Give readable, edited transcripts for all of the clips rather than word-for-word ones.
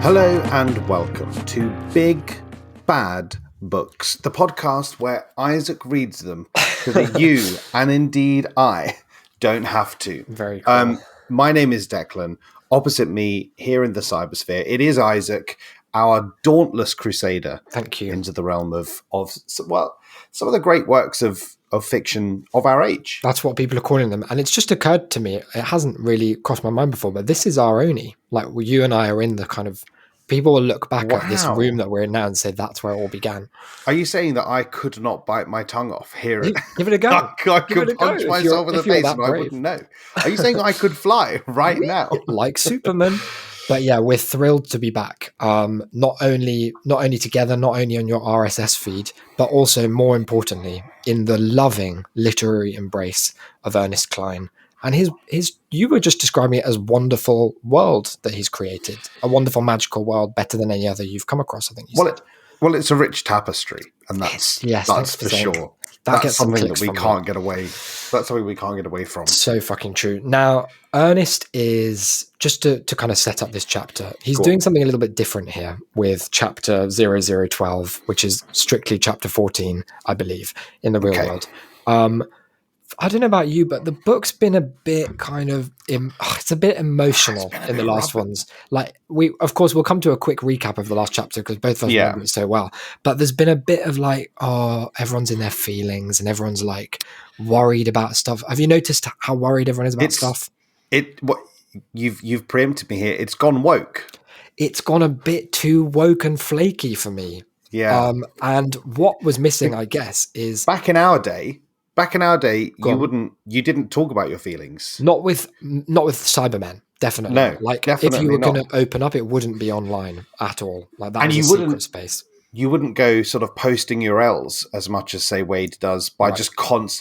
Hello and welcome to Big Bad Books, the podcast where Isaac reads them so that you, and indeed I, don't have to. Very cool. My name is Declan. Opposite me here in the cybersphere, it is Isaac, our dauntless crusader. Thank you. Into the realm of some of the great works of fiction of our age. That's what people are calling them. And it's just occurred to me, it hasn't really crossed my mind before, but this is our only. Like, you and I are in the kind of... People will look back at this room that we're in now and say that's where it all began. Are you saying that I could not bite my tongue off here? Give it a go. I could punch myself in the face and I wouldn't know. Are you saying I could fly right now? Like Superman. But yeah, we're thrilled to be back. Not only together, not only on your RSS feed, but also more importantly, in the loving literary embrace of Ernest Cline. And his you were just describing it as wonderful world that he's created, a wonderful magical world, better than any other you've come across. I think you said. Well, it's a rich tapestry, and that's for sure. That's something that we can't get away. That's something we can't get away from. So fucking true. Now, Ernest is, just to kind of set up this chapter, he's doing something a little bit different here with chapter 0012, which is strictly chapter 14, I believe, in the real world. I don't know about you, but the book's been a bit kind of, it's a bit emotional in the last ones. Like, of course, we'll come to a quick recap of the last chapter because both of us remember it so well. But there's been a bit of like, everyone's in their feelings and everyone's like worried about stuff. Have you noticed how worried everyone is about stuff? You've preempted me here. It's gone woke. It's gone a bit too woke and flaky for me. Yeah. And what was missing, I guess, is back in our day, you didn't talk about your feelings. Not with Cybermen, definitely. No, like definitely if you were going to open up, it wouldn't be online at all. Like that was a secret space. You wouldn't go sort of posting URLs as much as say Wade does by just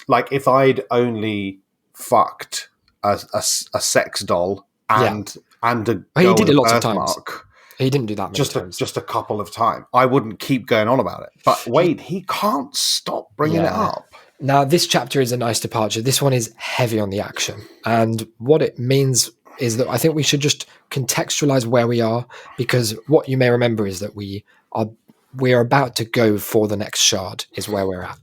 like if I'd only fucked a sex doll and a girl he did it lots of times. He didn't do that many times. Just a couple of times. I wouldn't keep going on about it. But Wade, he can't stop bringing it up. Now, this chapter is a nice departure. This one is heavy on the action. And what it means is that I think we should just contextualize where we are, because what you may remember is that we're about to go for the next shard is where we're at.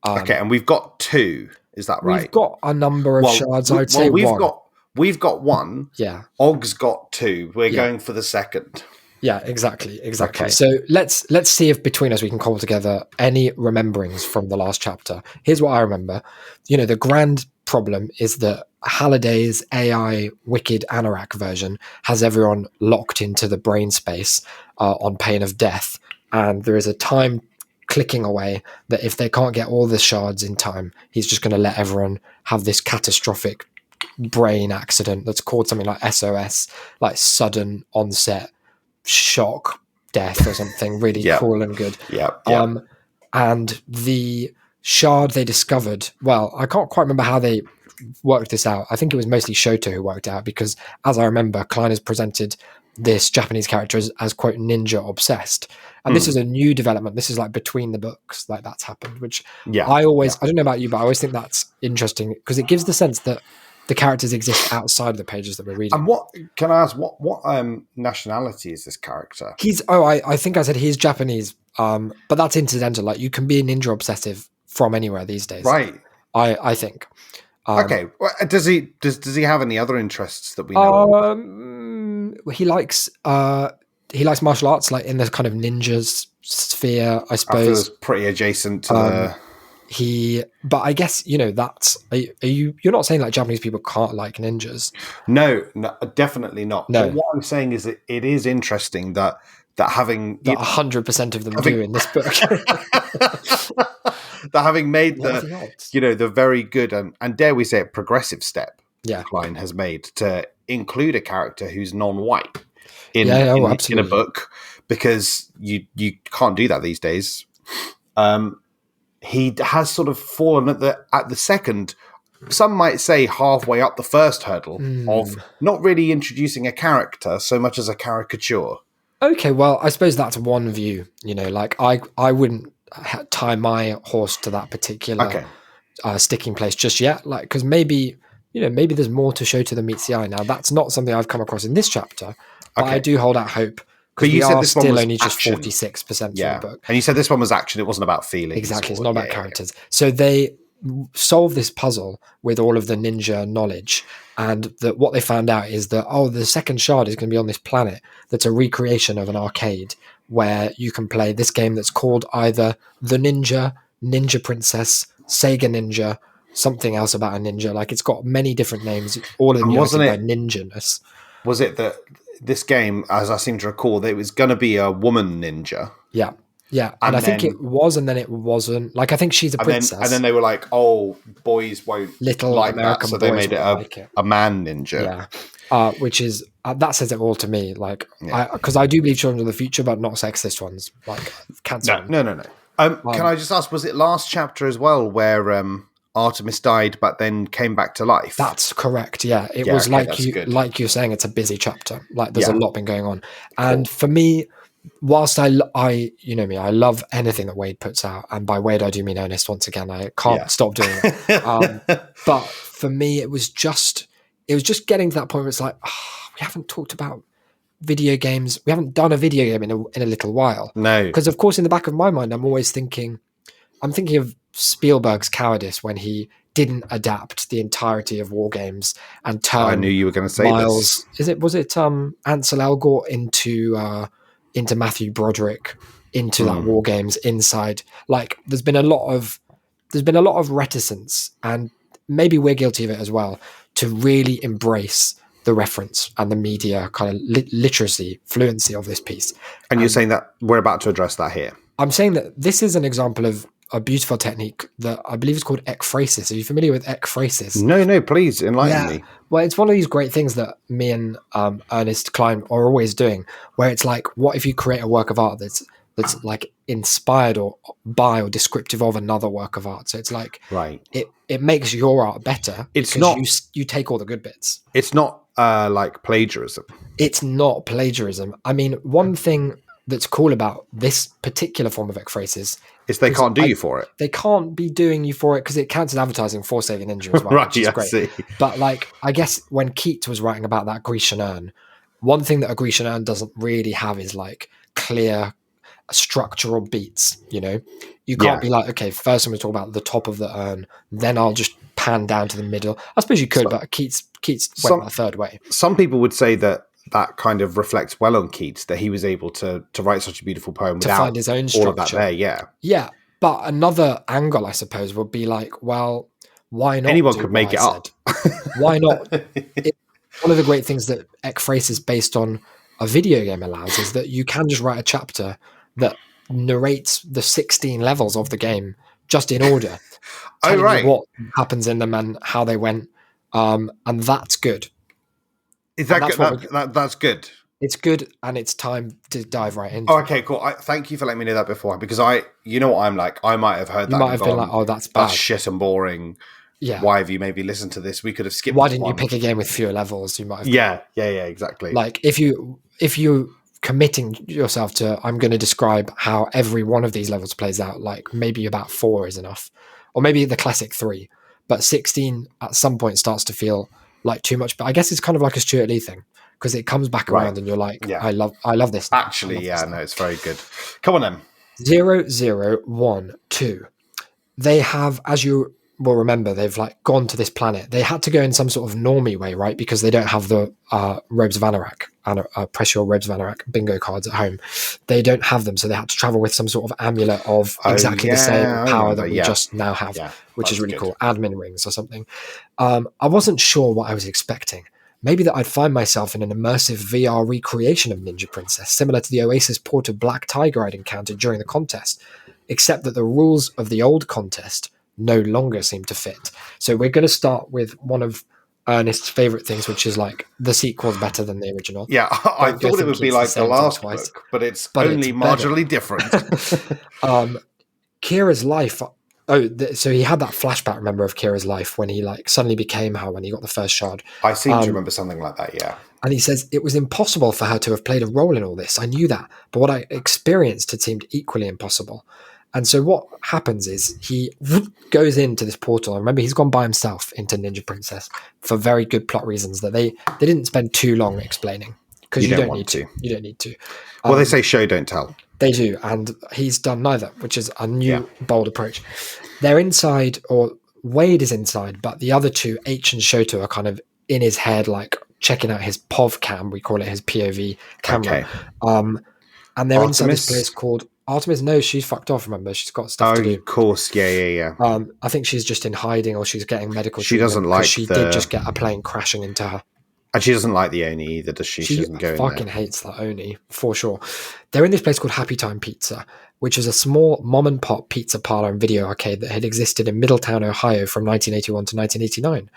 Okay, and we've got two. Is that right? We've got a number of shards. I'd say we've got one. Yeah. Og's got two. We're going for the second. Yeah, exactly. Okay. So let's see if between us we can cobble together any rememberings from the last chapter. Here's what I remember. The grand problem is that Halliday's AI Wicked Anorak version has everyone locked into the brain space on pain of death. And there is a time clicking away that if they can't get all the shards in time, he's just going to let everyone have this catastrophic brain accident that's called something like SOS, like sudden onset shock death or something really cool and good. And the shard they discovered, well, I can't quite remember how they worked this out. I think it was mostly Shoto who worked it out, because as I remember, Cline has presented this Japanese character as quote ninja obsessed, and this is a new development. This is like between the books, like that's happened, which I don't know about you, but I always think that's interesting because it gives the sense that the characters exist outside of the pages that we're reading. And what can I ask? What nationality is this character? I think I said he's Japanese, but that's incidental. Like, you can be a ninja obsessive from anywhere these days, right? I think. Okay. Well, does he have any other interests that we know? He likes martial arts, like in the kind of ninjas sphere, I suppose. I feel it's pretty adjacent to the. But I guess that's you're not saying like Japanese people can't like ninjas. No, definitely not. No. But what I'm saying is that it is interesting that having 100% of them do in this book. That having made the very good and dare we say it progressive step Cline has made to include a character who's non-white in a book, because you can't do that these days. He has sort of fallen at the second, some might say halfway up the first hurdle of not really introducing a character so much as a caricature. Okay, well, I suppose that's one view. Like I wouldn't tie my horse to that particular sticking place just yet. Like, because maybe there's more to show to the meets the eye. Now, that's not something I've come across in this chapter, but I do hold out hope Because we are still only just 46% through the book. And you said this one was action. It wasn't about feelings. Exactly. It's not about characters. So they solve this puzzle with all of the ninja knowledge. And what they found out is that, the second shard is going to be on this planet that's a recreation of an arcade where you can play this game that's called either The Ninja, Ninja Princess, Sega Ninja, something else about a ninja. Like, it's got many different names, all of them united by ninja-ness. Was it that this game, as I seem to recall, that it was going to be a woman ninja? Yeah. Yeah, and I think it was, and then it wasn't. Like, I think she's a princess. And then they were like, boys won't like American that, so they made it a man ninja. Yeah, which is, that says it all to me. Like, because I do believe children of the future, but not sexist ones. Like, cancer. No. Can I just ask, was it last chapter as well where Artemis died, but then came back to life? That's correct. Yeah, it was like you're saying, it's a busy chapter. Like, there's a lot been going on, and for me, whilst I you know me, I love anything that Wade puts out, and by Wade I do mean Ernest. Once again, I can't stop doing it. But for me, it was just getting to that point where it's like, we haven't talked about video games. We haven't done a video game in a little while. No, because of course in the back of my mind, I'm thinking of Spielberg's cowardice when he didn't adapt the entirety of War Games and turn. I knew you were going to say Miles. This. Was it Ansel Elgort into Matthew Broderick, into that War Games inside? Like, there's been a lot of reticence, and maybe we're guilty of it as well, to really embrace the reference and the media kind of literacy, fluency of this piece. And you're saying that we're about to address that here? I'm saying that this is an example of a beautiful technique that I believe is called ekphrasis. Are you familiar with ekphrasis? No, please enlighten me. Well, it's one of these great things that me and Ernest Klein are always doing, where it's like, what if you create a work of art that's like inspired or by or descriptive of another work of art? So it's like, it makes your art better. It's not, you take all the good bits. It's not like plagiarism. It's not plagiarism. I mean, one thing that's cool about this particular form of ekphrasis is they can't do you for it. They can't be doing you for it because it counts as advertising for Sega Ninja as well, which is great. See. But like, I guess when Keats was writing about that Grecian urn, one thing that a Grecian urn doesn't really have is like clear structural beats. You know, you can't be like, okay, first I'm going to talk about the top of the urn, then I'll just pan down to the middle. I suppose you could, but Keats went a third way. Some people would say that kind of reflects well on Keats, that he was able to write such a beautiful poem to find his own structure. All of that there, yeah. But another angle, I suppose, would be like, well, why not? Anyone could make it up. Why not? One of the great things that ekphrasis based on a video game allows is that you can just write a chapter that narrates the 16 levels of the game just in order, telling you what happens in them and how they went, and that's good. Is that good? That's good. It's good, and it's time to dive right into. Oh, okay, cool. Thank you for letting me know that before, because you know what I'm like. I might have heard that. You might have been like, "Oh, that's bad. That's shit and boring." Yeah. Why have you maybe listened to this? We could have skipped. Why didn't you pick a game with fewer levels? You might have. Yeah, exactly. Like if you committing yourself to, I'm going to describe how every one of these levels plays out. Like maybe about 4 is enough, or maybe the classic 3, but 16 at some point starts to feel like too much. But I guess it's kind of like a Stuart Lee thing, because it comes back around and you're like, I love this. Actually, no, it's very good. Come on then. 0, 0, 1, 2. They have, as you will remember, they've like gone to this planet. They had to go in some sort of normie way, right? Because they don't have the Robes of Anorak, press your Robes of Anorak bingo cards at home. They don't have them, so they had to travel with some sort of amulet of exactly the same power that we just now have, which is really cool. Admin rings or something. I wasn't sure what I was expecting. Maybe that I'd find myself in an immersive VR recreation of Ninja Princess, similar to the Oasis port of Black Tiger I'd encountered during the contest, except that the rules of the old contest no longer seem to fit. So we're going to start with one of Ernest's favorite things, which is like the sequel's better than the original. Yeah, I thought it would be like the last book, but it's only marginally different. Kira's life. So he had that flashback, remember, of Kira's life when he like suddenly became Hal when he got the first shard. I seem to remember something like that, yeah. And he says, it was impossible for her to have played a role in all this. I knew that. But what I experienced had seemed equally impossible. And so what happens is he goes into this portal. Remember, he's gone by himself into Ninja Princess for very good plot reasons that they didn't spend too long explaining. because you don't need to. You don't need to. Well, they say show, don't tell. They do, and he's done neither, which is a new, bold approach. They're inside, or Wade is inside, but the other two, H and Shoto, are kind of in his head, like checking out his POV cam. We call it his POV camera. Okay. And they're inside this place called Artemis. No, she's fucked off. Remember, she's got stuff to do. Of course, yeah. I think she's just in hiding, or she's getting medical. She doesn't like. She did just get a plane crashing into her. And she doesn't like the Oni either, does she? She doesn't go in fucking hates that Oni, for sure. They're in this place called Happy Time Pizza, which is a small mom and pop pizza parlor and video arcade that had existed in Middletown, Ohio from 1981 to 1989.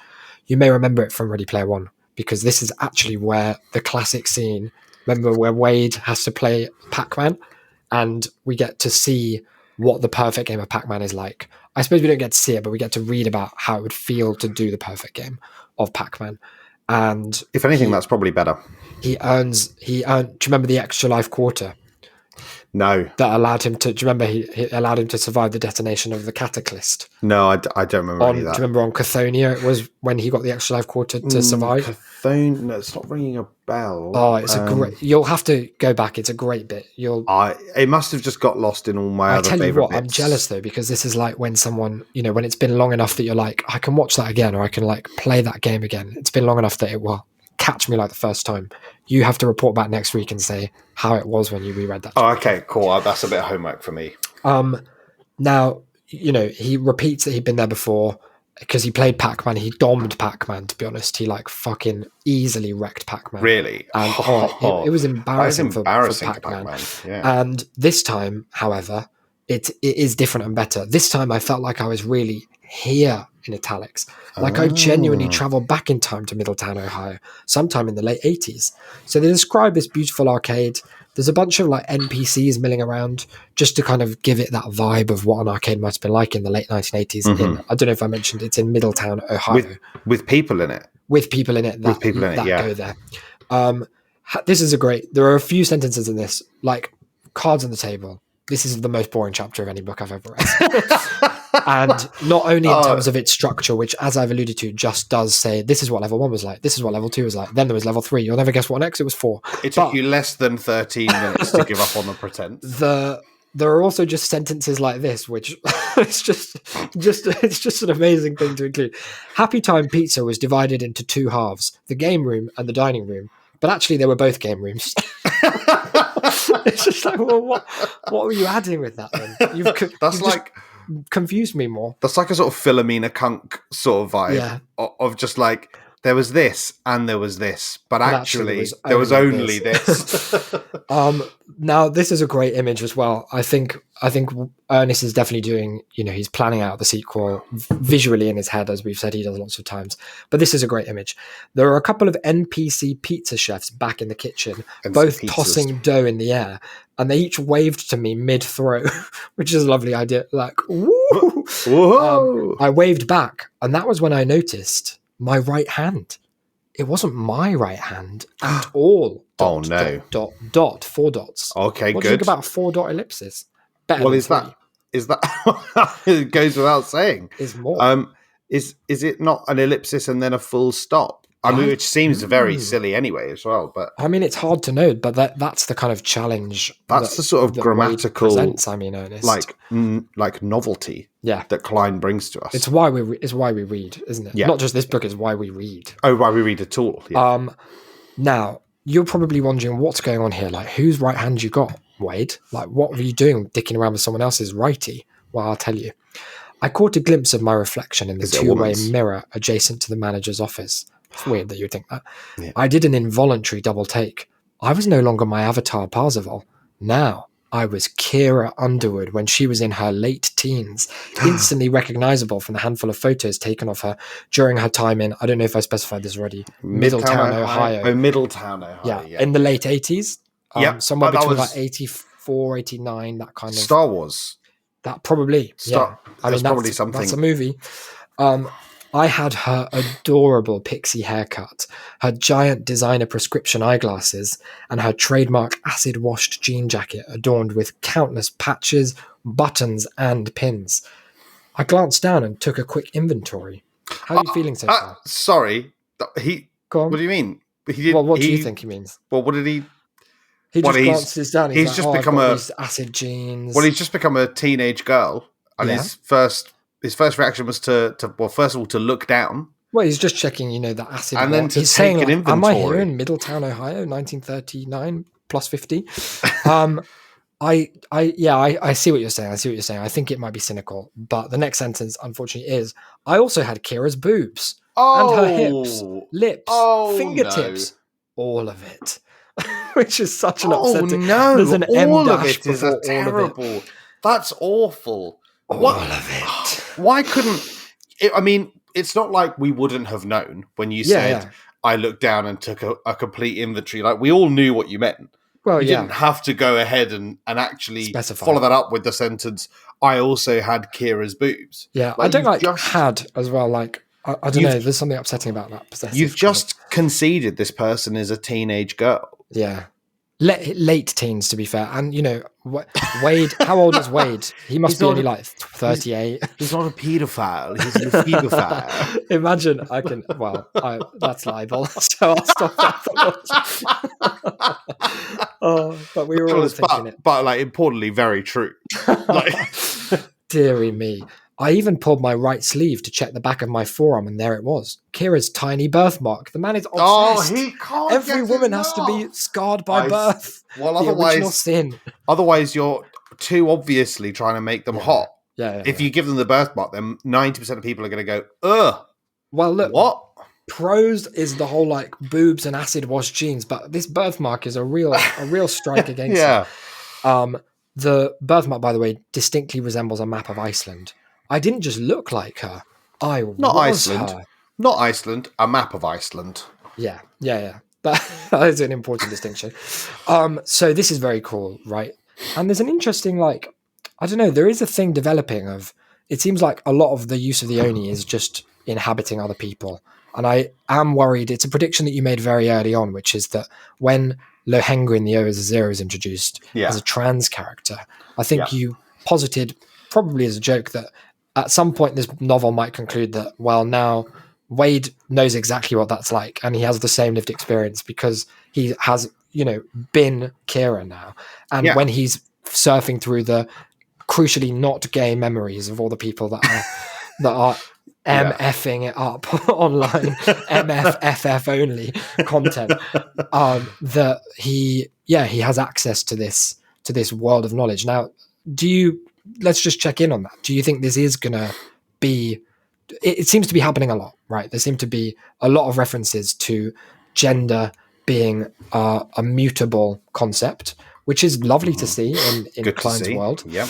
You may remember it from Ready Player One, because this is actually where the classic scene, remember, where Wade has to play Pac-Man, and we get to see what the perfect game of Pac-Man is like. I suppose we don't get to see it, but we get to read about how it would feel to do the perfect game of Pac-Man. And if anything, that's probably better. He earned. Do you remember the extra life quarter? No. That allowed him to. Do you remember he allowed him to survive the detonation of the Cataclysm? No, I don't remember any of that. Do you remember on Chthonier it was when he got the extra life quarter to survive? Chthonier, no, it's not ringing a bell. Oh, it's a great. You'll have to go back. It's a great bit. It must have just got lost in all my other favorite bits. I tell you what, I'm jealous though, because this is like when someone, when it's been long enough that you're like, I can watch that again, or I can like play that game again. It's been long enough that it will catch me like the first time. You have to report back next week and say how it was when you reread that. Oh, okay, cool. That's a bit of homework for me. Now, he repeats that he'd been there before because he played Pac-Man. He domed Pac-Man, to be honest. He like fucking easily wrecked Pac-Man. Really? And it was embarrassing, for Pac-Man. Yeah. And this time, however, it is different and better. This time I felt like I was really here in italics. Like I genuinely traveled back in time to Middletown, Ohio, sometime in the late 80s. So they describe this beautiful arcade. There's a bunch of like NPCs milling around just to kind of give it that vibe of what an arcade might have been like in the late 1980s. Mm-hmm. I don't know if I mentioned it's in Middletown, Ohio. With people in it. With people in it that go there. This is there are a few sentences in this, like cards on the table. This is the most boring chapter of any book I've ever read. And not only in terms of its structure, which, as I've alluded to, just does say, this is what level 1 was like, this is what level 2 was like, then there was level 3. You'll never guess what next, it was 4. It took you less than 13 minutes to give up on the pretense. There are also just sentences like this, which it's just an amazing thing to include. Happy Time Pizza was divided into 2 halves, the game room and the dining room. But actually, they were both game rooms. It's just like, well, what were you adding with that then? You've like confused me more. That's like a sort of Philomena Kunk sort of vibe of just like, there was this and there was this, but actually there was only this. Now this is a great image as well. I think Ernest is definitely doing, he's planning out the sequel visually in his head, as we've said he does lots of times. But this is a great image. There are a couple of NPC pizza chefs back in the kitchen, both tossing dough in the air, and they each waved to me mid-throw, which is a lovely idea. Like, woo! Whoa! I waved back, and that was when I noticed my right hand. It wasn't my right hand at all. Dot, dot, 4 dots. Okay, what good. Do you think about 4-dot ellipses? Better well, is that it goes without saying. Is more. Is it not an ellipsis and then a full stop? I mean, which seems very silly anyway as well. But I mean, it's hard to know, but that's the kind of challenge. That's the sort of grammatical, presents, Ernest, like novelty. Yeah. That Klein brings to us. It's why we read, isn't it? Yeah. Not just this book, it's why we read. Oh, why we read at all. Yeah. Now you're probably wondering what's going on here. Like, whose right hand you got, Wade? Like, what were you doing, dicking around with someone else's righty? Well, I'll tell you. I caught a glimpse of my reflection in the two-way mirror adjacent to the manager's office. It's weird that you would think that. Yeah. I did an involuntary double take. I was no longer my avatar Parzival. Now I was Kira Underwood when she was in her late teens, instantly recognizable from the handful of photos taken of her during her time in, I don't know if I specified this already, Middletown, Ohio. Oh, Middletown, Ohio. Yeah, in the late 80s. Somewhere between like 84, 89, that kind of... Star Wars. That probably, I mean, probably something. That's a movie. I had her adorable pixie haircut, her giant designer prescription eyeglasses, and her trademark acid-washed jean jacket adorned with countless patches, buttons, and pins. I glanced down and took a quick inventory. How are you feeling so far? Sorry. What do you mean? What do you think he means? Well, what did he? He just glances down. He's just become these acid genes. Well, he's just become a teenage girl, and his first reaction was to first of all to look down. Well, he's just checking, the acid. And then to take an inventory. Am I here in Middletown, Ohio, 1939 plus 50? I see what you're saying. I think it might be cynical, but the next sentence, unfortunately, is I also had Kira's boobs and her hips, lips, fingertips, all of it, which is such an upsetting. No, there's an all of it is a terrible. That's awful. All of it. Why couldn't? I mean, it's not like we wouldn't have known when you said I looked down and took a complete inventory. Like we all knew what you meant. Well, you didn't have to go ahead and actually specify. Follow that up with the sentence, I also had Kira's boobs. Yeah, I don't like had as well. Like, I don't know, there's something upsetting about that. You've just conceded this person is a teenage girl. Yeah. Late teens, to be fair. And, Wade, how old is Wade? He must be only like 38. He's not a paedophile. He's a pedophile. Imagine, that's libel. So I'll stop that. But we were all thinking it. But, importantly, very true. Deary me. I even pulled my right sleeve to check the back of my forearm, and there it was. Kira's tiny birthmark. The man is obsessed. Oh, he can't. Every woman has to be scarred by birth. Well, otherwise, the original sin. Otherwise, you're too obviously trying to make them hot. Yeah. If you give them the birthmark, then 90% of people are going to go, ugh. Well, look. What? Pros is the whole boobs and acid wash genes, but this birthmark is a real strike against it. The birthmark, by the way, distinctly resembles a map of Iceland. I didn't just look like her. Not Iceland, a map of Iceland. Yeah. That is an important distinction. So this is very cool, right? And there's an interesting, I don't know, there is a thing developing of, it seems like a lot of the use of the Oni is just inhabiting other people. And I am worried, it's a prediction that you made very early on, which is that when Lohengrin the O-Zero is introduced as a trans character, I think you posited, probably as a joke, that at some point this novel might conclude that, well, now Wade knows exactly what that's like, and he has the same lived experience because he has, been Kira now. And when he's surfing through the crucially not gay memories of all the people that are MFing it up online, MFFF only content, that he has access to this world of knowledge. Now, let's just check in on that. Do you think this is going to be... It seems to be happening a lot, right? There seem to be a lot of references to gender being a mutable concept, which is lovely to see in Klein's world. Yep.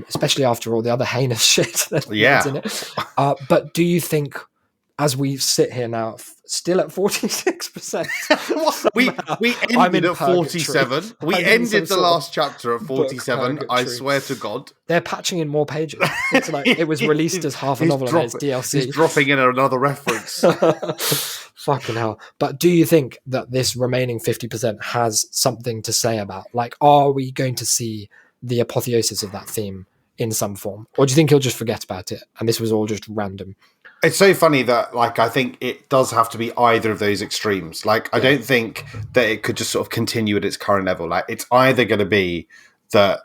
Especially after all the other heinous shit that's in it. But do you think, as we sit here now, still at 46%? we ended at 47. We ended the last chapter at 47. I swear to God. They're patching in more pages. It's like it was released as half a novel and it's DLC. He's dropping in another reference. Fucking hell. But do you think that this remaining 50% has something to say about, are we going to see the apotheosis of that theme in some form? Or do you think he'll just forget about it and this was all just random? It's so funny that, I think it does have to be either of those extremes. I don't think that it could just sort of continue at its current level. It's either going to be that,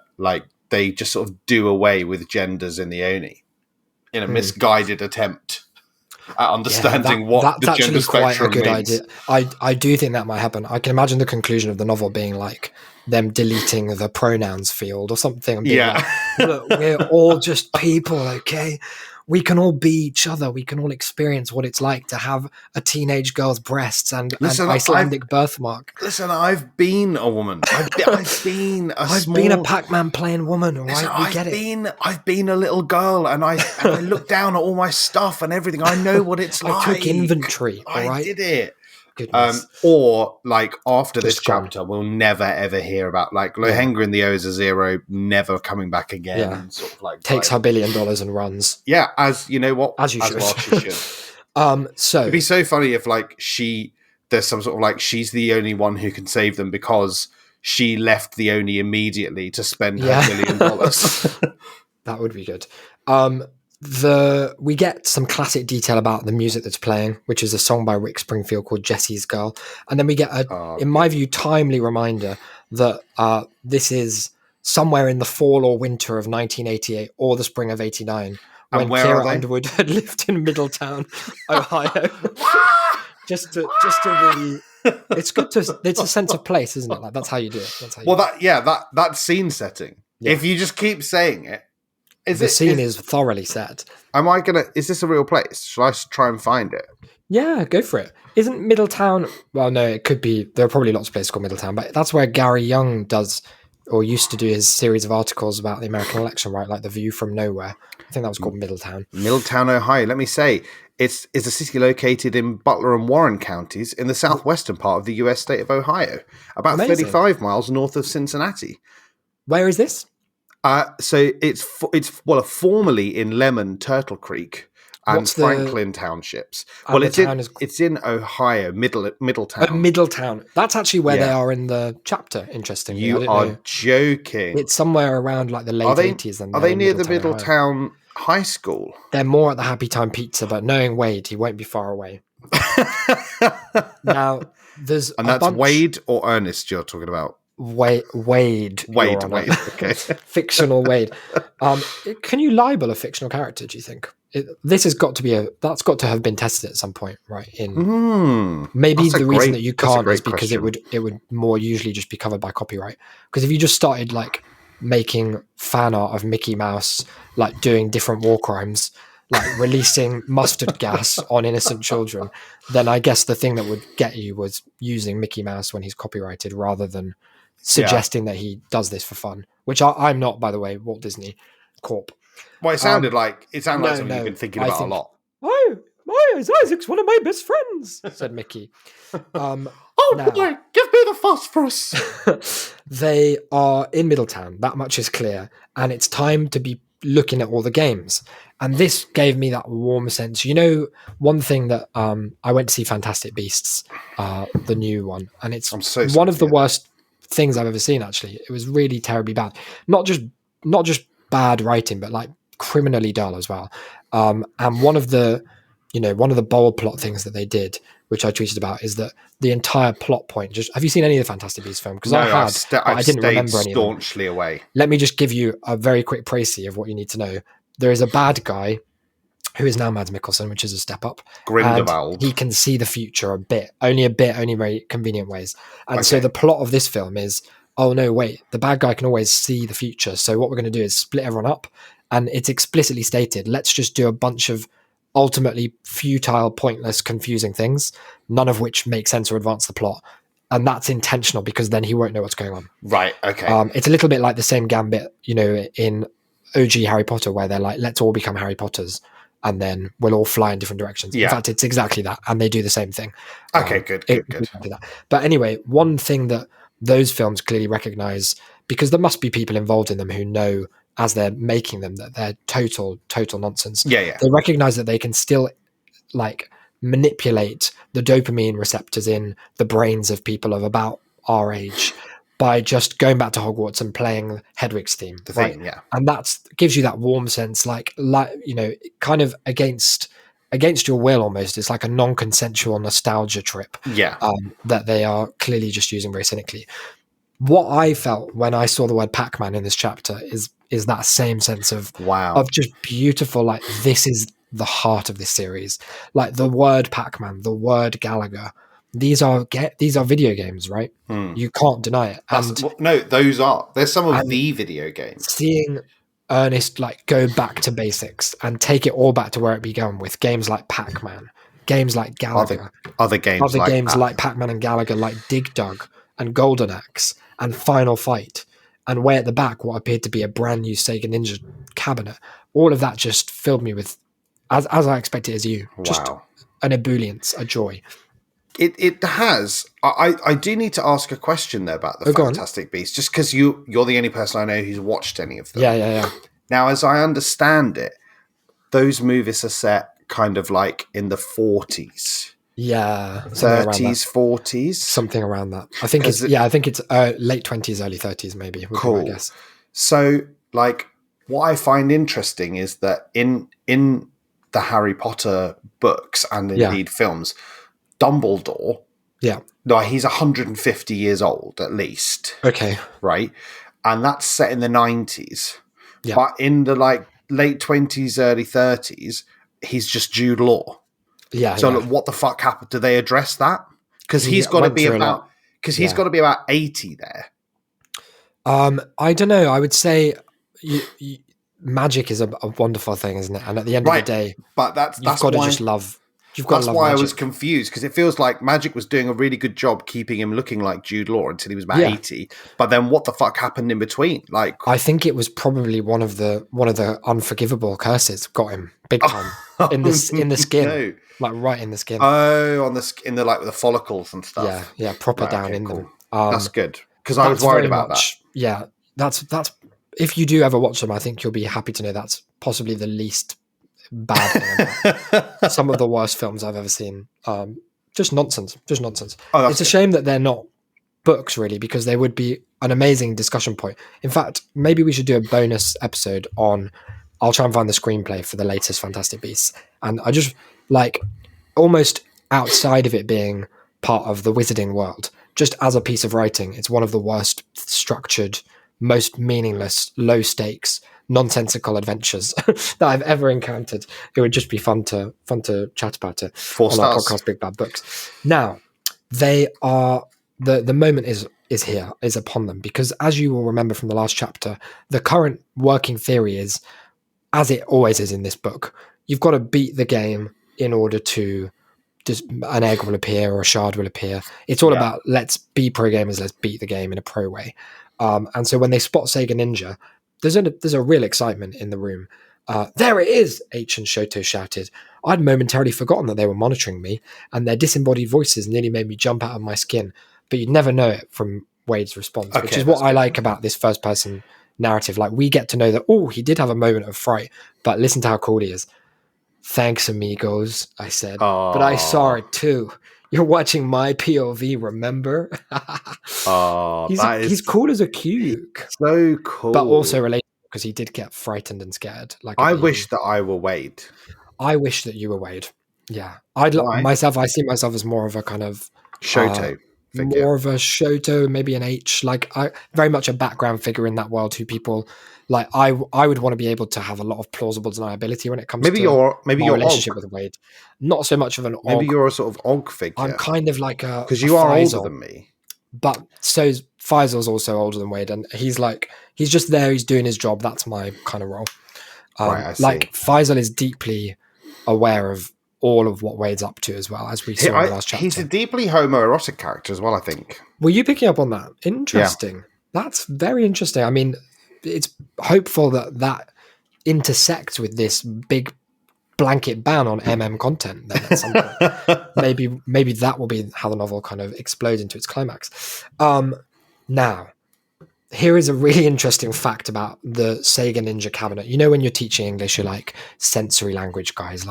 they just sort of do away with genders in the Oni in a misguided attempt at understanding what the gender spectrum means. That's actually quite a good idea. I do think that might happen. I can imagine the conclusion of the novel being them deleting the pronouns field or something. Look, we're all just people, okay? We can all be each other. We can all experience what it's like to have a teenage girl's breasts and an Icelandic birthmark. Listen, I've been a woman. I've been a Pac-Man playing woman. All right, we get it. I've been a little girl, and I look down at all my stuff and everything. I know what it's like. I took inventory. I did it. Goodness. Or after this chapter, we'll never ever hear about Lohengrin the O-Zero never coming back again. Yeah. And sort of takes her $1 billion and runs. Yeah, as you know what, as you should. Well she should. So it'd be so funny if there's some sort of she's the only one who can save them because she left the Oni immediately to spend her $1 billion. That would be good. we get some classic detail about the music that's playing, which is a song by Rick Springfield called Jesse's Girl. And then we get in my view, timely reminder that this is somewhere in the fall or winter of 1988 or the spring of 89 when Kira Underwood had lived in Middletown, Ohio. just to really, it's a sense of place, isn't it? Like, that's how you do it. That scene setting. Yeah. If you just keep saying it, the scene is thoroughly set. Is this a real place? Shall I try and find it? Yeah, go for it. Isn't Middletown? Well, no, it could be. There are probably lots of places called Middletown, but that's where Gary Young does or used to do his series of articles about the American election, right? Like The View from Nowhere. I think that was called Middletown. Middletown, Ohio. Let me say, it's a city located in Butler and Warren counties in the southwestern part of the U.S. state of Ohio, about 35 miles north of Cincinnati. Where is this? So it's formerly in Lemon, Turtle Creek, and Franklin townships. Well, it's in Ohio, Middletown. Oh, Middletown. That's actually where they are in the chapter. Interestingly, you are joking. It's somewhere around like the late 80s. Are they near the Middletown High School? They're more at the Happy Time Pizza, but knowing Wade, he won't be far away. Now, that's Wade or Ernest you're talking about? Wade. Okay. Fictional Wade. Can you libel a fictional character, do you think? This has got to that's got to have been tested at some point, right? Maybe the reason that you can't is because it would more usually just be covered by copyright. Because if you just started like making fan art of Mickey Mouse, like doing different war crimes, like releasing mustard gas on innocent children, then I guess the thing that would get you was using Mickey Mouse when he's copyrighted rather than suggesting that he does this for fun, which I'm not, by the way, Walt Disney Corp. Well, it sounded like something you've been thinking about a lot. Oh, Isaac's one of my best friends, said Mickey. Boy, give me the phosphorus. They are in Middletown, that much is clear, and it's time to be looking at all the games. And this gave me that warm sense. You know, one thing that I went to see Fantastic Beasts, the new one, and it's one of the worst things I've ever seen, actually. It was really terribly bad. Not just bad writing, but like criminally dull as well. And one of the bold plot things that they did, which I tweeted about, is that the entire plot point. Have you seen any of the Fantastic Beasts film? Because I didn't remember any. Staunchly away. Let me just give you a very quick précis of what you need to know. There is a bad guy who is now Mads Mikkelsen, which is a step up. Grindelwald. He can see the future only very convenient ways. And so the plot of this film is, oh no, wait, the bad guy can always see the future. So what we're going to do is split everyone up. And it's explicitly stated, let's just do a bunch of ultimately futile, pointless, confusing things, none of which make sense or advance the plot. And that's intentional because then he won't know what's going on. Right, okay. It's a little bit like the same gambit, in OG Harry Potter, where they're like, let's all become Harry Potters and then we'll all fly in different directions. Yeah. In fact, it's exactly that. And they do the same thing. Okay, good. But anyway, one thing that those films clearly recognize, because there must be people involved in them who know as they're making them that they're total nonsense. Yeah. They recognize that they can still like manipulate the dopamine receptors in the brains of people of about our age by just going back to Hogwarts and playing Hedwig's theme. The theme, yeah. And that gives you that warm sense, like kind of against your will almost. It's like a non-consensual nostalgia trip. Yeah. That they are clearly just using very cynically. What I felt when I saw the word Pac-Man in this chapter is that same sense of of just beautiful, like this is the heart of this series. Like the word Pac-Man, the word Galaga, these are video games, right? You can't deny it. There's some of the video games. Seeing Ernest like go back to basics and take it all back to where it began with games like Pac-Man, games like Galaga, other games like Pac-Man and Galaga, like Dig Dug and Golden Axe and Final Fight, and way at the back what appeared to be a brand new Sega Ninja cabinet. All of that just filled me with, as I expected as you, just an ebullience, a joy. It has. I do need to ask a question there about the Fantastic Beasts, just because you're the only person I know who's watched any of them. Yeah. Now, as I understand it, those movies are set kind of like in the 40s. Yeah, 30s, 40s, something around that. I think it's late 20s, early 30s, maybe. Cool. I guess. So, like, what I find interesting is that in the Harry Potter books and indeed films, Dumbledore, no, he's 150 years old at least. Okay, right, and that's set in the 90s. But in the late 20s, early 30s, he's just Jude Law. So what the fuck happened? Do they address that? Because he's got to be about he's got to be about 80 there. I don't know. I would say magic is a wonderful thing, isn't it? And at the end of the day, but that's got to just love. That's why I was confused, because it feels like Magic was doing a really good job keeping him looking like Jude Law until he was about 80. But then what the fuck happened in between? I think it was probably one of the unforgivable curses got him big time in the skin, right in the skin. Oh, in the follicles and stuff. Yeah, proper down in them. That's good, because I was worried about that. Yeah, that's if you do ever watch them, I think you'll be happy to know that's possibly the least bad thing. Some of the worst films I've ever seen. Just nonsense. Oh, it's a shame that they're not books, really, because they would be an amazing discussion point. In fact, maybe we should do a bonus episode on. I'll try and find the screenplay for the latest Fantastic Beasts, and I just almost outside of it being part of the wizarding world, just as a piece of writing, it's one of the worst structured, most meaningless, low stakes, nonsensical adventures that I've ever encountered. It would just be fun to chat about it on our podcast, Big Bad Books. Now, they are the moment is upon them, because as you will remember from the last chapter, the current working theory is, as it always is in this book, you've got to beat the game in order to just an egg will appear or a shard will appear. It's all about let's be pro gamers, let's beat the game in a pro way. And so when they spot Sega Ninja, there's a real excitement in the room. There it is, H and Shoto shouted. I'd momentarily forgotten that they were monitoring me, and their disembodied voices nearly made me jump out of my skin. But you'd never know it from Wade's response, which is what I like about this first-person narrative. We get to know that, he did have a moment of fright, but listen to how cool he is. Thanks, amigos, I said. But I saw it too. You're watching my POV, remember? He's cool as a cuke. So cool. But also relatable, because he did get frightened and scared. I wish that I were Wade. I wish that you were Wade. Yeah. I see myself as more of a kind of Shoto figure. More of a Shoto, maybe an H. I very much a background figure in that world who people I would want to be able to have a lot of plausible deniability when it comes to your relationship with Wade. Not so much of an Og. Maybe you're a sort of Og figure. I'm kind of like a, because you are older than me. But so Faisal's also older than Wade, and he's just there, he's doing his job. That's my kind of role. Right, I see. Faisal is deeply aware of all of what Wade's up to as well, as we saw in the last chapter. He's a deeply homoerotic character as well, I think. Were you picking up on that? Interesting. Yeah. That's very interesting. I mean, it's hopeful that intersects with this big blanket ban on content then at some point. maybe that will be how the novel kind of explodes into its climax. Now, here is a really interesting fact about the Sega Ninja cabinet. You know, when you're teaching English, you're like sensory language guys.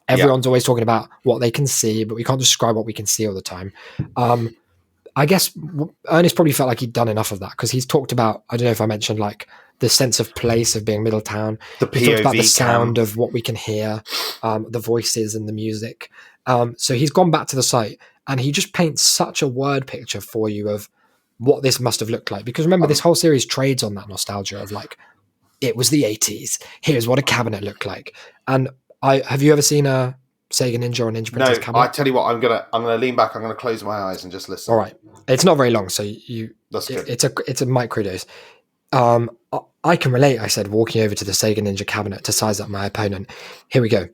Everyone's always talking about what they can see, but we can't describe what we can see all the time. I guess Ernest probably felt like he'd done enough of that, because he's talked about, I don't know if I mentioned the sense of place of being Middletown. The POV, he talked about the sound of what we can hear, the voices and the music. So he's gone back to the site and he just paints such a word picture for you of what this must have looked like. Because remember, this whole series trades on that nostalgia of it was the 80s. Here's what a cabinet looked like. And have you ever seen a Sega Ninja or Ninja Princess cabinet? I tell you what, I'm gonna lean back. I'm gonna close my eyes and just listen. All right, it's not very long, so that's good. It's a microdose. I can relate. I said, walking over to the Sega Ninja cabinet to size up my opponent. Here we go.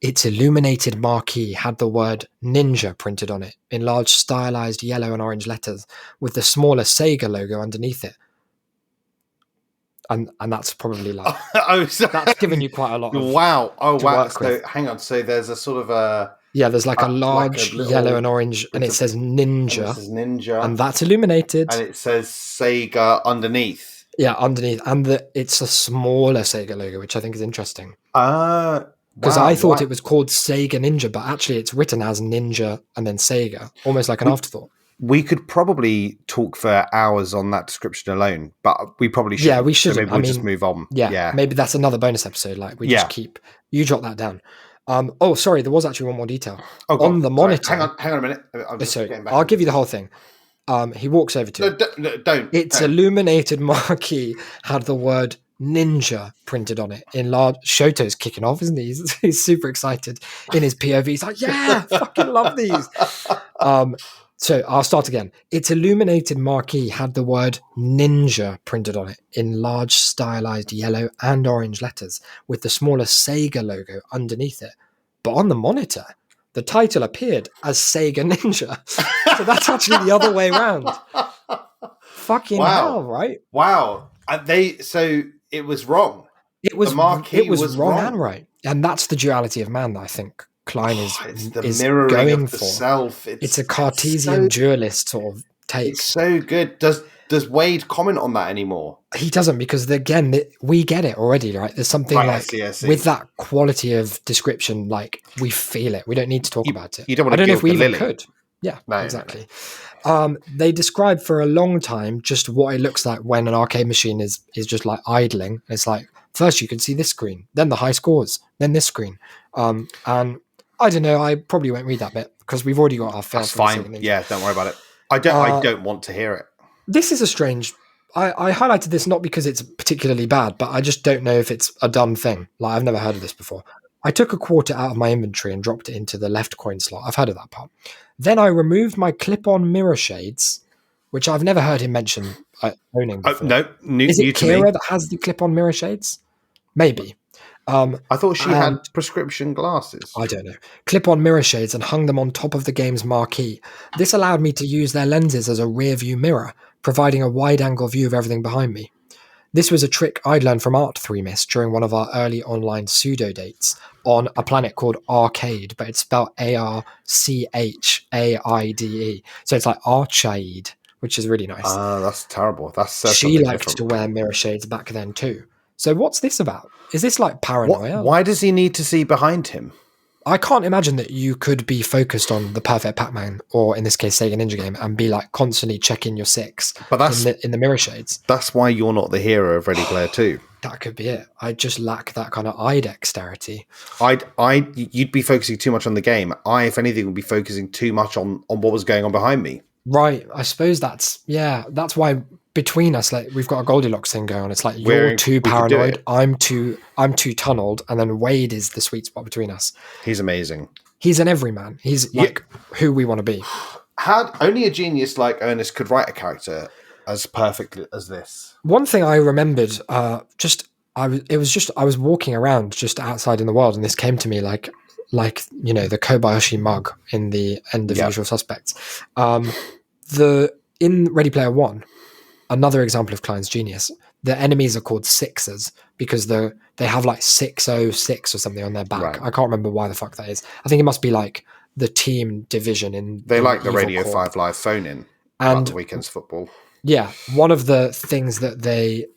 Its illuminated marquee had the word Ninja printed on it in large stylized yellow and orange letters, with the smaller Sega logo underneath it. And that's probably that's given you quite a lot. Wow! Wow! So hang on. So there's a sort of a there's a large yellow and orange, and it says Ninja. This is Ninja, and that's illuminated, and it says Sega underneath. Yeah, underneath, and it's a smaller Sega logo, which I think is interesting. Because I thought it was called Sega Ninja, but actually it's written as Ninja and then Sega, almost like an afterthought. We could probably talk for hours on that description alone, but we probably should. Yeah, we should. So maybe we'll just move on. Yeah, maybe that's another bonus episode. Like we just keep. You jot that down. Oh, sorry. There was actually one more detail on the monitor. Sorry. Hang on a minute. I'll give you the whole thing. He walks over to it. Don't. Its illuminated marquee had the word ninja printed on it in large. Shoto's kicking off, isn't he? He's super excited in his POV. He's like, yeah, fucking love these. So I'll start again. Its illuminated marquee had the word ninja printed on it in large stylized yellow and orange letters with the smaller Sega logo underneath it. But on the monitor, the title appeared as Sega Ninja. So that's actually the other way around. Fucking hell, right? Wow. So it was wrong. It was wrong and right. And that's the duality of man that I think Cline is going of the for. Self. It's a Cartesian dualist sort of take. It's so good. Does Wade comment on that anymore? He doesn't, because again, we get it already, right? There's something I see. With that quality of description, like we feel it. We don't need to talk about it. You don't want to I don't know if we even Lily. could. Yeah, no, exactly. They described for a long time just what it looks like when an arcade machine is just like idling. It's like first you can see this screen, then the high scores, then this screen, and I don't know. I probably won't read that bit because we've already got our fair. That's fine. Yeah, don't worry about it. I don't want to hear it. This is a strange. I highlighted this not because it's particularly bad, but I just don't know if it's a done thing. Like I've never heard of this before. I took a quarter out of my inventory and dropped it into the left coin slot. I've heard of that part. Then I removed my clip-on mirror shades, which I've never heard him mention owning before. No, is it Kira that has the clip-on mirror shades? Maybe. I thought she had prescription glasses. I don't know. Clip-on mirror shades and hung them on top of the game's marquee. This allowed me to use their lenses as a rear-view mirror, providing a wide-angle view of everything behind me. This was a trick I'd learned from Art3Miss during one of our early online pseudo dates on a planet called Arcade, but it's spelled Archaide. So it's like Archaide, which is really nice. That's terrible. She liked to wear mirror shades back then too. So what's this about? Is this like paranoia? Why does he need to see behind him? I can't imagine that you could be focused on the perfect Pac-Man, or in this case, Sega Ninja game, and be like constantly checking your six in the mirror shades. That's why you're not the hero of Ready Player 2. That could be it. I just lack that kind of eye dexterity. You'd be focusing too much on the game. If anything, would be focusing too much on what was going on behind me. Right. I suppose that's why between us, like we've got a Goldilocks thing going on. It's like you're too paranoid, I'm too tunneled, and then Wade is the sweet spot between us. He's amazing. He's an everyman. He's like who we want to be. Only a genius like Ernest could write a character as perfectly as this. One thing I remembered, I was walking around just outside in the world, and this came to me like the Kobayashi mug in the end of Usual Suspects. In Ready Player One, another example of Cline's genius, the enemies are called Sixers because they have like 606 or something on their back. Right. I can't remember why the fuck that is. I think it must be like the team division in. They like the Radio 5 Live phone in and the weekend's football. Yeah, one of the things that they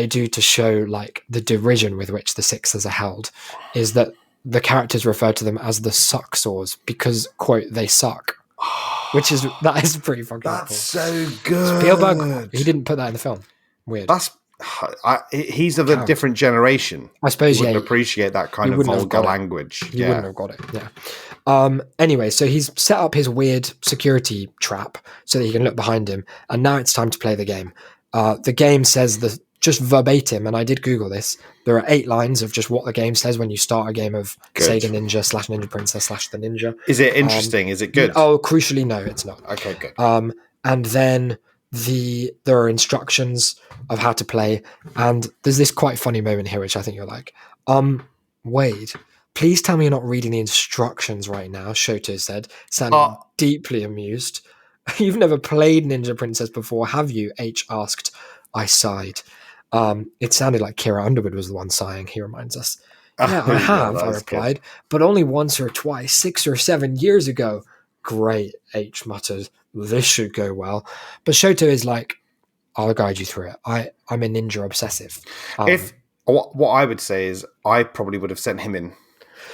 do to show like the derision with which the Sixers are held is that the characters refer to them as the Sucksaws because, quote, they suck. That is pretty fucking That's cool. So good. Spielberg, he didn't put that in the film. Weird. He's of a different generation. I suppose, he wouldn't appreciate that kind of vulgar language. He wouldn't have got it, yeah. Anyway, so he's set up his weird security trap so that he can look behind him, and now it's time to play the game. The game says just verbatim, and I did Google this, there are 8 lines of just what the game says when you start a game of Sega Ninja / Ninja Princess / The Ninja. Is it interesting? Is it good? Oh, crucially, no, it's not. Okay, good. And then there are instructions of how to play, and there's this quite funny moment here, which I think you're like, Wade, please tell me you're not reading the instructions right now, Shoto said, sounding deeply amused. You've never played Ninja Princess before, have you? H asked. I sighed. It sounded like Kira Underwood was the one sighing, he reminds us. Yeah, I have, I replied, but only once or twice, 6 or 7 years ago. Great, H muttered. This should go well. But Shoto is like, I'll guide you through it. I'm a ninja obsessive. What I would say is I probably would have sent him in.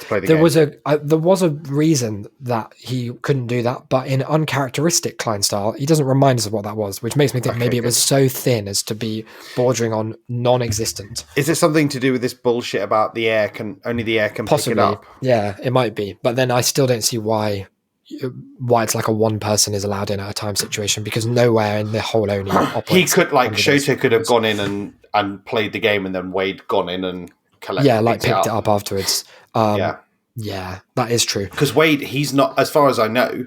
to play the there game. There was a reason that he couldn't do that, but in uncharacteristic Klein style, he doesn't remind us of what that was, which makes me think maybe it was so thin as to be bordering on non-existent. Is it something to do with this bullshit about only the air can possibly pick it up? Yeah, it might be, but then I still don't see why it's like a one person is allowed in at a time situation, because nowhere in the whole Oni operates. He could, like, Shoto could have gone in and played the game, and then Wade gone in and picked it up afterwards. Yeah, that is true. Because Wade, he's not, as far as I know,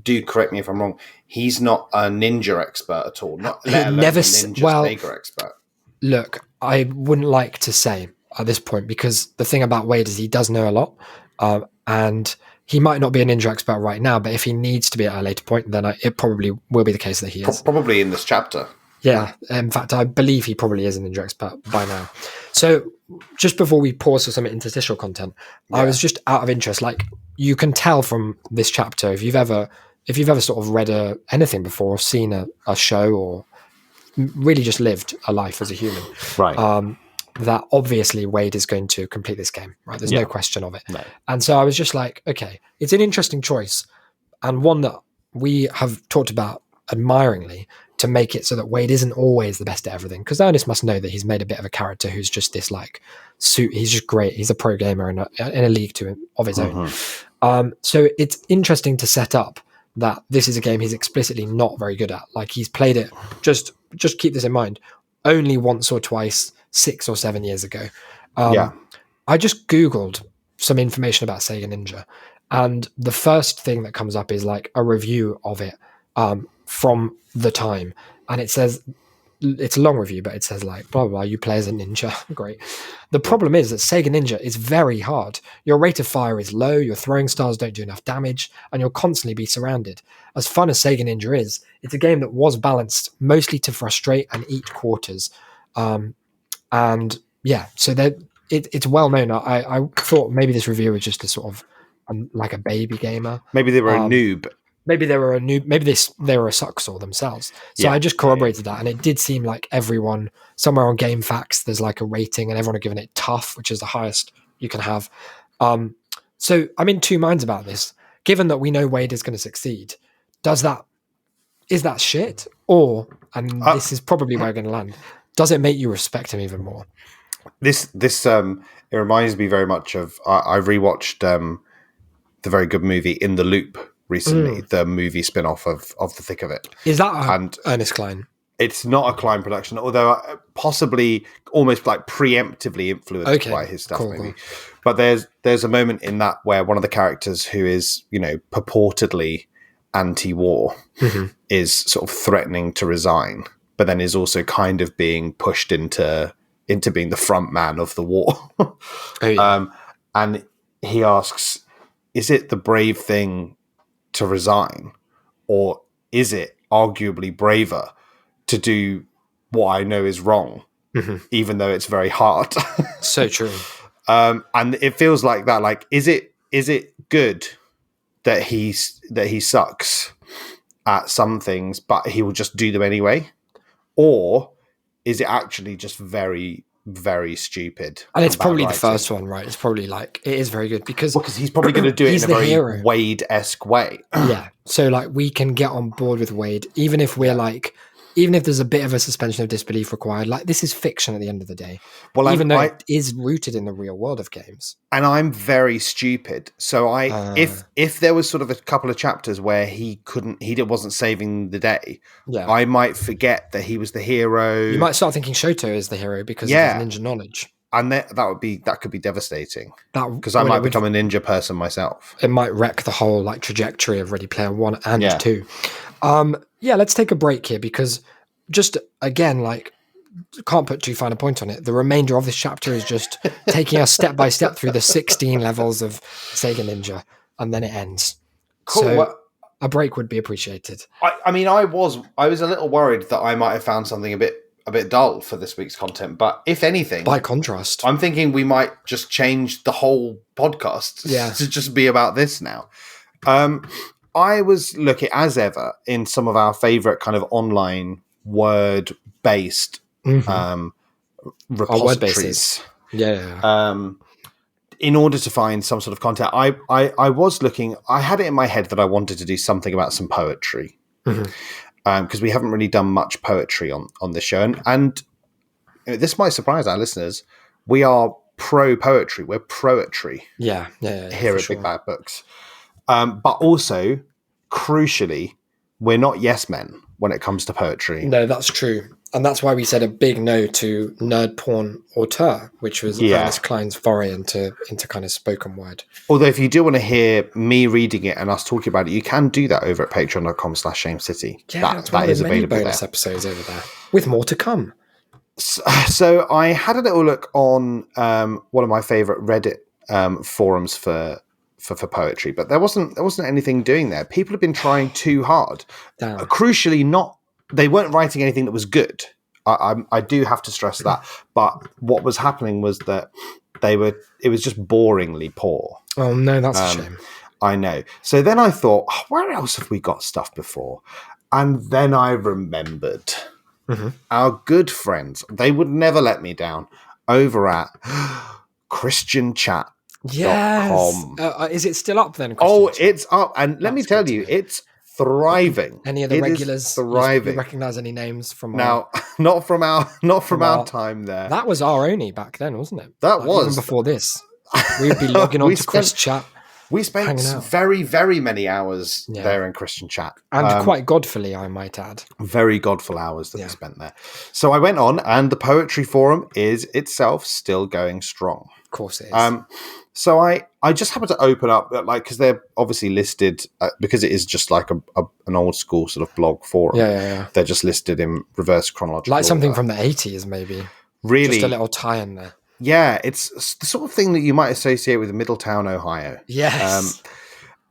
do correct me if I'm wrong, he's not a ninja expert at all. Not let alone a ninja Sega expert. Look, I wouldn't like to say at this point, because the thing about Wade is he does know a lot, and he might not be a ninja expert right now, but if he needs to be at a later point, then it probably will be the case that he is. Probably in this chapter. Yeah, in fact, I believe he probably is a ninja expert by now. So just before we pause for some interstitial content, I was just out of interest. Like, you can tell from this chapter, if you've ever sort of read anything before, or seen a show, or really just lived a life as a human, right? That obviously Wade is going to complete this game, right? There's no question of it. No. And so I was just like, okay, it's an interesting choice, and one that we have talked about admiringly, to make it so that Wade isn't always the best at everything. Because Ernest must know that he's made a bit of a character who's just this like suit. He's just great. He's a pro gamer in a league of his own. So it's interesting to set up that this is a game he's explicitly not very good at. Like, he's played it, just keep this in mind, only once or twice 6 or 7 years ago. I just Googled some information about Sega Ninja, and the first thing that comes up is like a review of it from the time, and it says, it's a long review, but it says like blah blah blah, you play as a ninja. Great. The problem is that Sega Ninja is very hard. Your rate of fire is low, your throwing stars don't do enough damage, and you'll constantly be surrounded. As fun as Sega Ninja is, it's a game that was balanced mostly to frustrate and eat quarters. And yeah, so it's well known. I thought maybe this review was just a sort of like a baby gamer. Maybe they were a noob. Maybe they were a noob. Maybe they were a sucksaw themselves. So I just corroborated that, and it did seem like everyone somewhere on GameFAQs there's like a rating, and everyone are giving it tough, which is the highest you can have. So I'm in two minds about this. Given that we know Wade is going to succeed, is that shit? Or, and this is probably where we're going to land, does it make you respect him even more? This it reminds me very much of, I rewatched the very good movie In the Loop recently, the movie spin-off of The Thick of It. Is that Ernest Cline? It's not a Cline production, although possibly almost like preemptively influenced by his stuff, maybe. But there's a moment in that where one of the characters who is, purportedly anti-war is sort of threatening to resign, but then is also kind of being pushed into being the front man of the war. And he asks, is it the brave thing to resign, or is it arguably braver to do what I know is wrong, even though it's very hard? So true. And it feels like that. Like, is it good that he sucks at some things, but he will just do them anyway, or is it actually just very, very stupid? And it's probably the first one, right? It's probably like, it is very good because he's probably going to do it in a very Wade-esque way. Yeah. So like, we can get on board with Wade, even if we're like, even if there's a bit of a suspension of disbelief required. Like, this is fiction at the end of the day. Well, even though it is rooted in the real world of games. And I'm very stupid. So if there was sort of a couple of chapters where he wasn't saving the day, I might forget that he was the hero. You might start thinking Shoto is the hero because of his ninja knowledge. And that could be devastating, because I might become a ninja person myself. It might wreck the whole like trajectory of Ready Player 1 and 2. Let's take a break here, because just again, like, can't put too fine a point on it. The remainder of this chapter is just taking us step by step through the 16 levels of Sega Ninja, and then it ends. Cool. So a break would be appreciated. I mean, I was a little worried that I might have found something a bit dull for this week's content, but if anything, by contrast, I'm thinking we might just change the whole podcast to just be about this now. I was looking, as ever, in some of our favorite kind of online word-based repositories. Yeah. in order to find some sort of content, I was looking. I had it in my head that I wanted to do something about some poetry, because we haven't really done much poetry on this show, and this might surprise our listeners. We are pro poetry. We're proetry. Yeah, here at Big Bad Books, but also crucially, we're not yes men when it comes to poetry. No, that's true. And that's why we said a big no to nerd porn auteur, which was Ernest Cline's foray into kind of spoken word. Although if you do want to hear me reading it and us talking about it, you can do that over at patreon.com/shamecity. Yeah, that is available there. Bonus episodes over there with more to come. So I had a little look on one of my favorite Reddit forums for poetry, but there wasn't anything doing there. People have been trying too hard. Crucially, they weren't writing anything that was good. I do have to stress that. But what was happening was that it was just boringly poor. Oh no, that's a shame. I know. So then I thought, where else have we got stuff before? And then I remembered our good friends. They would never let me down over at Christian Chat. Yes. Is it still up then? It's up. And let me tell you, it's thriving. Any of the regulars thriving? You recognize any names from not from our time there. That was our only back then, wasn't it? That was even before this. We'd be logging on to Chris Chat. We spent very, very many hours there in Christian Chat. And quite godfully, I might add. Very godful hours that we spent there. So I went on, and the poetry forum is itself still going strong. Of course it is. So I just happened to open up, because they're obviously listed, because it is just like an old school sort of blog forum. Yeah. They're just listed in reverse chronological like something from the 80s, maybe. Really? Just a little tie-in there. Yeah, it's the sort of thing that you might associate with Middletown, Ohio. Yes.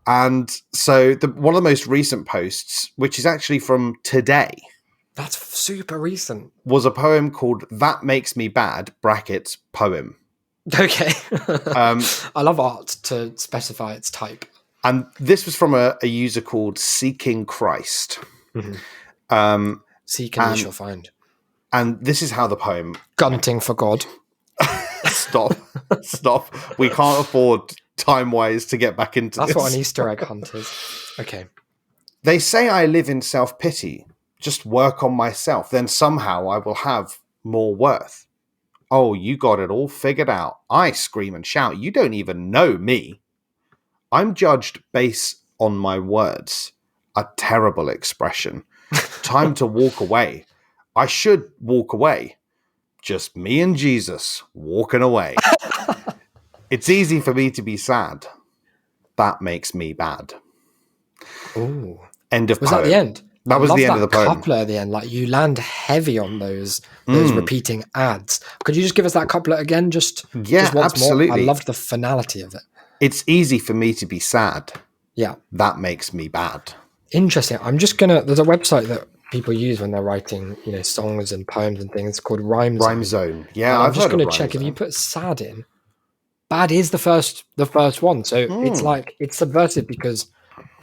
And so one of the most recent posts, which is actually from today. That's super recent. Was a poem called That Makes Me Bad, brackets, poem. Okay. I love art to specify its type. And this was from a user called Seeking Christ. Seek and you shall find. And this is how the poem... Gunting for God. Stop. We can't afford time-wise to get back into this. That's what an Easter egg hunt is. Okay. They say I live in self-pity. Just work on myself. Then somehow I will have more worth. Oh, you got it all figured out. I scream and shout. You don't even know me. I'm judged based on my words. A terrible expression. Time to walk away. I should walk away. Just me and Jesus walking away. It's easy for me to be sad. That makes me bad. Ooh. End of poem. Was that the end? That was the end of the poem. Couplet at the end, like you land heavy on those repeating ads. Could you just give us that couplet again? Just once absolutely. More? I loved the finality of it. It's easy for me to be sad. Yeah. That makes me bad. Interesting. I'm just there's a website that people use when they're writing, songs and poems and things called Rhyme Zone. Yeah, I'm just going to check if you put sad in. Bad is the first one, so it's like it's subversive because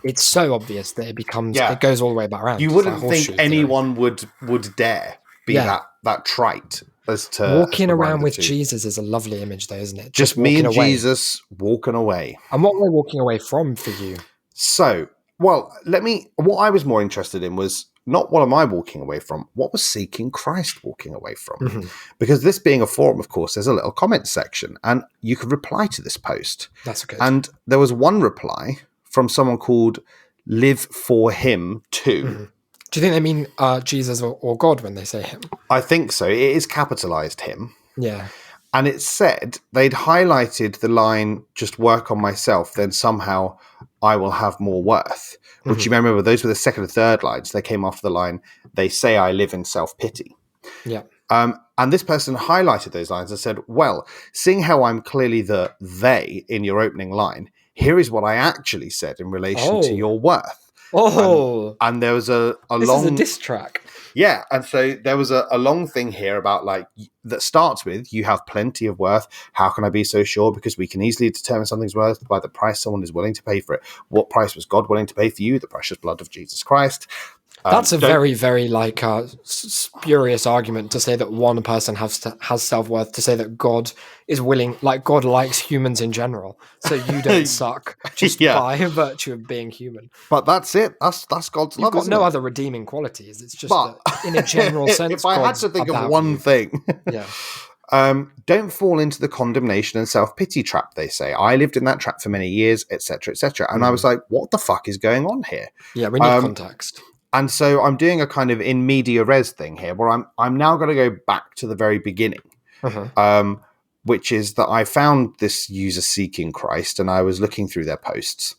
it's so obvious that it becomes it goes all the way back around. You wouldn't think anyone would dare be that trite as to walking around with Jesus is a lovely image, though, isn't it? Just me and Jesus walking away. And what we're walking away from for you? So, what I was more interested in was not what am I walking away from, what was Seeking Christ walking away from? Because this being a forum, of course, there's a little comment section and you could reply to this post. That's okay. And there was one reply from someone called Live for Him Too. Do you think they mean Jesus or God when they say him? I think so. It is capitalized him. Yeah. And it said they'd highlighted the line, just work on myself, then somehow I will have more worth. Which you remember, those were the second and third lines. They came after the line, they say I live in self-pity. Yeah. And this person highlighted those lines and said, well, seeing how I'm clearly the they in your opening line, here is what I actually said in relation to your worth. And there was a long... This is a diss track. Yeah, and so there was a long thing here about that starts with, you have plenty of worth. How can I be so sure? Because we can easily determine something's worth by the price someone is willing to pay for it. What price was God willing to pay for you? The precious blood of Jesus Christ. That's a very, very like spurious argument to say that one person has self-worth, to say that God is willing, like God likes humans in general, so you don't suck just by virtue of being human. But that's it. That's God's love. You've got no other redeeming qualities. It's just in a general sense. If I had to think of one thing, don't fall into the condemnation and self-pity trap. They say I lived in that trap for many years, etc., etc. And I was like, what the fuck is going on here? Yeah, we need context. And so I'm doing a kind of in media res thing here, where I'm now going to go back to the very beginning, which is that I found this user Seeking Christ, and I was looking through their posts,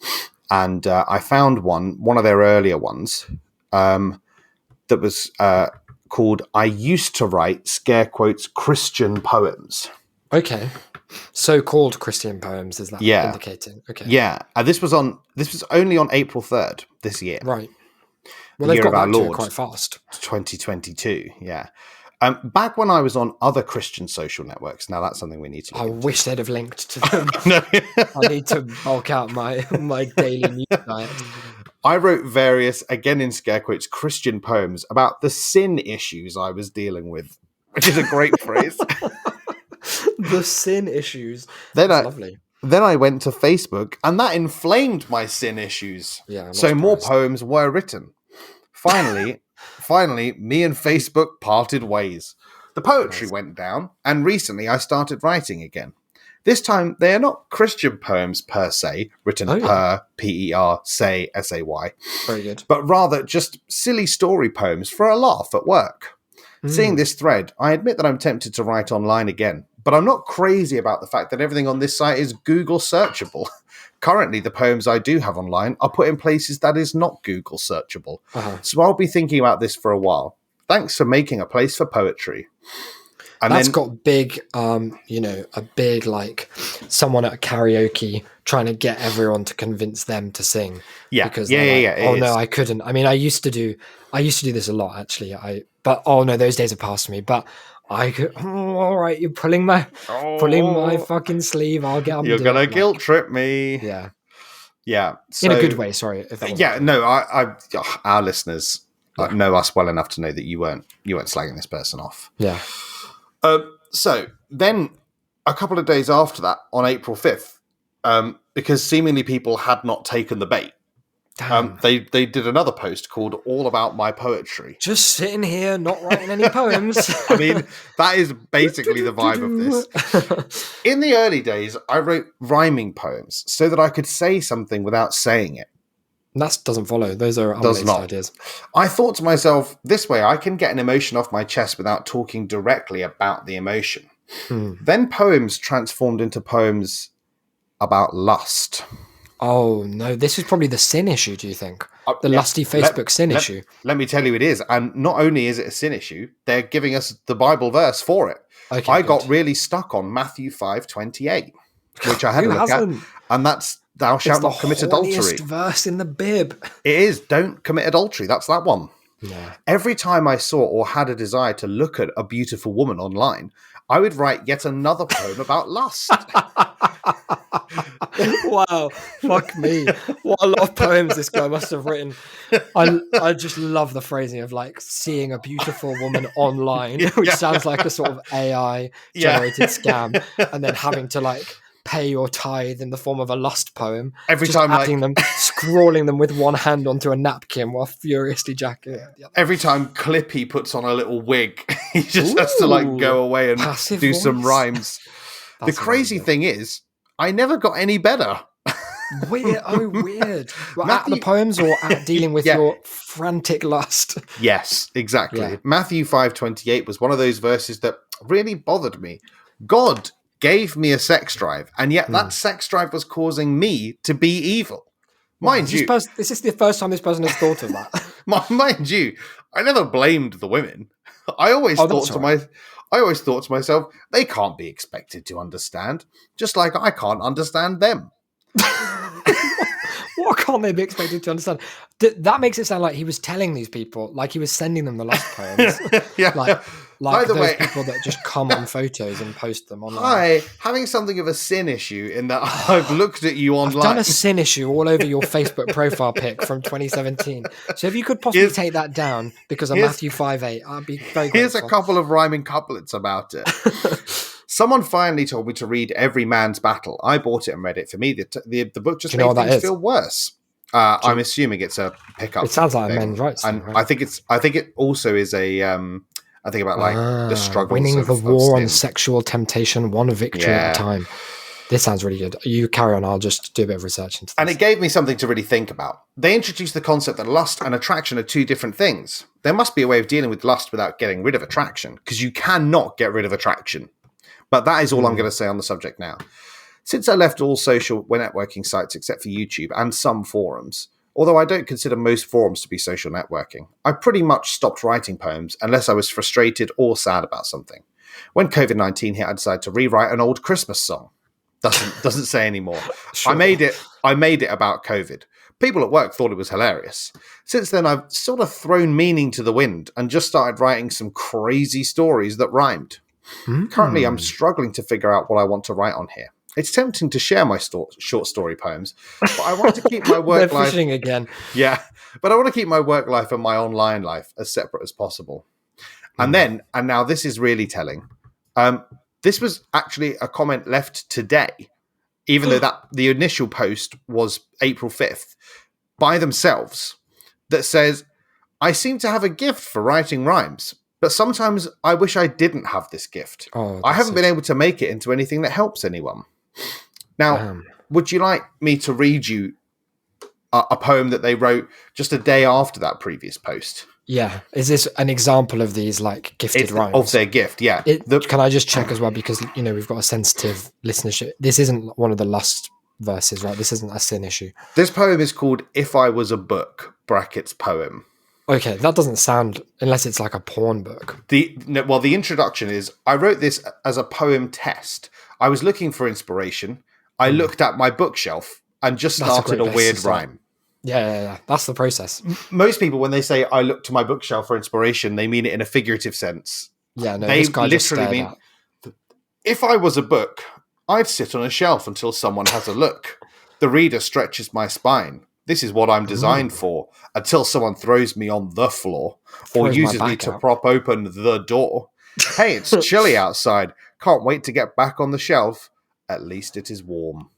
and I found one of their earlier ones that was called "I used to write scare quotes Christian poems." Okay, so-called Christian poems, is that indicating? Okay, yeah, this was only on April 3rd this year, right? Well, they've got back to it quite fast. 2022, yeah. Back when I was on other Christian social networks, now that's something we need to look into. Wish they'd have linked to them. I need to bulk out my daily news diet. I wrote various, again in scare quotes, Christian poems about the sin issues I was dealing with, which is a great phrase. The sin issues. That's lovely. Then I went to Facebook, and that inflamed my sin issues. Yeah, so more poems were written. Finally, me and Facebook parted ways. The poetry went down, and recently I started writing again. This time, they are not Christian poems per se, written P-E-R, say, S-A-Y. Very good. But rather just silly story poems for a laugh at work. Seeing this thread, I admit that I'm tempted to write online again, but I'm not crazy about the fact that everything on this site is Google searchable. Currently, the poems I do have online are put in places that is not Google searchable. So I'll be thinking about this for a while. Thanks for making a place for poetry. And that's got big, a big, like, someone at a karaoke trying to get everyone to convince them to sing. Yeah, because no, I couldn't. I mean, I used to do this a lot, actually. But those days have passed me. But I could, all right, you're pulling my fucking sleeve. I'll get up. You're going to guilt trip me. Yeah. Yeah. So, in a good way, sorry. Our listeners know us well enough to know that you weren't slagging this person off. Yeah. So then a couple of days after that, on April 5th, because seemingly people had not taken the bait, they did another post called All About My Poetry. Just sitting here, not writing any poems. I mean, that is basically the vibe of this. In the early days, I wrote rhyming poems so that I could say something without saying it. That doesn't follow. Those are unrelated ideas. I thought to myself, this way I can get an emotion off my chest without talking directly about the emotion. Then poems transformed into poems about lust. Oh, no. This is probably the sin issue, do you think? The lusty Facebook sin issue. Let me tell you it is. And not only is it a sin issue, they're giving us the Bible verse for it. Okay, I got really stuck on Matthew 5:28, which I had to look at. And that's, thou shalt not commit adultery. It's the holiest verse in the bib. It is. Don't commit adultery. That's that one. Yeah. Every time I saw or had a desire to look at a beautiful woman online, I would write yet another poem about lust. Wow, fuck me. What a lot of poems this guy must have written. I just love the phrasing of like seeing a beautiful woman online, which sounds like a sort of AI generated scam, and then having to like pay your tithe in the form of a lust poem. Every time scrawling them with one hand onto a napkin while furiously jacking it. Every time Clippy puts on a little wig, he just has to like go away and do some rhymes. The crazy thing is, I never got any better. Weird. Well, at the poems or at dealing with your frantic lust? Yes, exactly. Yeah. Matthew 5:28 was one of those verses that really bothered me. God gave me a sex drive, and yet that sex drive was causing me to be evil. Mind you, this is the first time this person has thought of that. Mind you, I never blamed the women. I always thought to myself, they can't be expected to understand, just like I can't understand them. What can't they be expected to understand? That makes it sound like he was telling these people, like he was sending them the lust poems. Yeah. Like, Like those people that just come on photos and post them online. Hi, having something of a sin issue in that I've looked at you online. I've done a sin issue all over your Facebook profile pic from 2017. So if you could possibly take that down because of Matthew 5:8, I'd be very grateful. Here's a couple of rhyming couplets about it. Someone finally told me to read Every Man's Battle. I bought it and read it. For me, the book just made things feel worse. I'm assuming it's a pickup. It sounds like a men's rights thing, right? I think it also is a I think about like the struggles winning the war on sexual temptation, one victory at a time. This sounds really good. You carry on. I'll just do a bit of research into this. And it gave me something to really think about. They introduced the concept that lust and attraction are two different things. There must be a way of dealing with lust without getting rid of attraction, because you cannot get rid of attraction. But that is all I'm going to say on the subject now. Since I left all social networking sites except for YouTube and some forums, although I don't consider most forums to be social networking, I pretty much stopped writing poems unless I was frustrated or sad about something. When COVID-19 hit, I decided to rewrite an old Christmas song. Doesn't say anymore. Sure. I made it about COVID. People at work thought it was hilarious. Since then, I've sort of thrown meaning to the wind and just started writing some crazy stories that rhymed. Currently, I'm struggling to figure out what I want to write on here. It's tempting to share my short story poems, but I want to keep my work life... fishing again. Yeah, but I want to keep my work life and my online life as separate as possible. And now this is really telling. This was actually a comment left today, even though the initial post was April 5th, by themselves, that says, I seem to have a gift for writing rhymes, but sometimes I wish I didn't have this gift. I haven't been able to make it into anything that helps anyone. Now, would you like me to read you a poem that they wrote just a day after that previous post? Yeah. Is this an example of these like gifted rhymes? Of their gift, yeah. Can I just check as well, because we've got a sensitive listenership. This isn't one of the lust verses, right? This isn't a sin issue. This poem is called If I Was a Book, brackets poem. Okay, that doesn't sound, unless it's like a porn book. The introduction is, I wrote this as a poem test. I was looking for inspiration. I looked at my bookshelf and just started a weird rhyme. Yeah. That's the process. Most people, when they say I look to my bookshelf for inspiration, they mean it in a figurative sense. Yeah, no, they this guy literally mean, if I was a book, I'd sit on a shelf until someone has a look. The reader stretches my spine. This is what I'm designed for, until someone throws me on the floor or uses me to prop open the door. Hey, it's chilly outside. Can't wait to get back on the shelf. At least it is warm.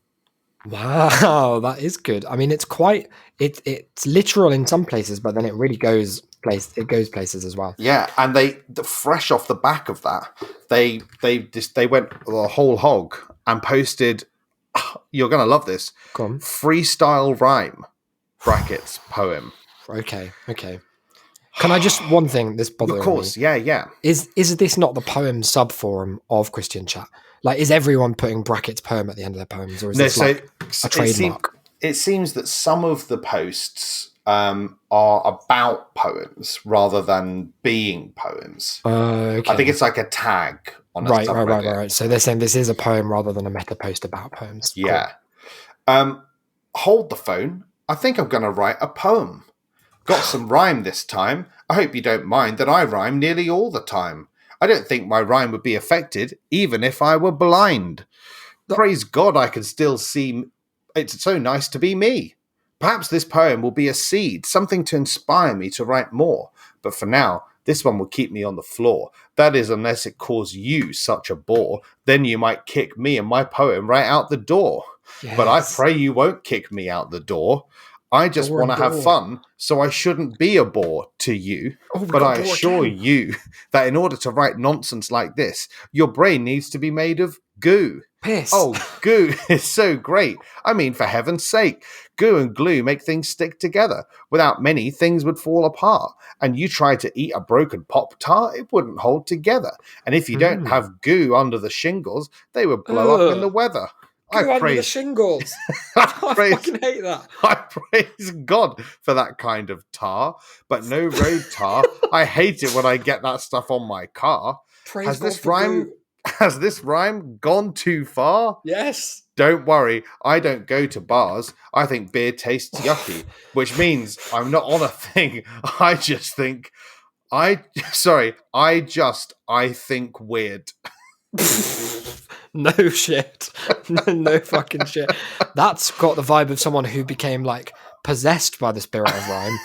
Wow, that is good. I mean, it's quite it's literal in some places, but then it really goes places as well. Yeah, and they fresh off the back of that, they went the whole hog and posted. You're gonna love this. Go on. Freestyle rhyme brackets poem. Okay. Can I just one thing? This bothering me. Of course, yeah. Is this not the poem sub forum of Christian Chat? Like, is everyone putting brackets poem at the end of their poems, or is this like a trademark? It seems that some of the posts are about poems rather than being poems. Okay. I think it's like a tag on a subreddit. Right. So they're saying this is a poem rather than a meta post about poems. Yeah. Cool. Hold the phone. I think I'm going to write a poem. Got some rhyme this time. I hope you don't mind that I rhyme nearly all the time. I don't think my rhyme would be affected, even if I were blind. Praise God, I can still see. It's so nice to be me. Perhaps this poem will be a seed, something to inspire me to write more. But for now, this one will keep me on the floor. That is, unless it calls you such a bore. Then you might kick me and my poem right out the door. Yes. But I pray you won't kick me out the door. I just want to have fun, so I shouldn't be a bore to you. But I assure you that in order to write nonsense like this, your brain needs to be made of goo. Piss. Oh, goo is so great. I mean, for heaven's sake, goo and glue make things stick together. Without many, things would fall apart. And you try to eat a broken Pop-Tart, it wouldn't hold together. And if you don't have goo under the shingles, they would blow up in the weather. Under the shingles. I fucking hate that. I praise God for that kind of tar, but no road tar. I hate it when I get that stuff on my car. Has this rhyme gone too far? Yes. Don't worry, I don't go to bars. I think beer tastes yucky, which means I'm not on a thing. I just think I think weird. No shit. No fucking shit. That's got the vibe of someone who became like possessed by the spirit of rhyme.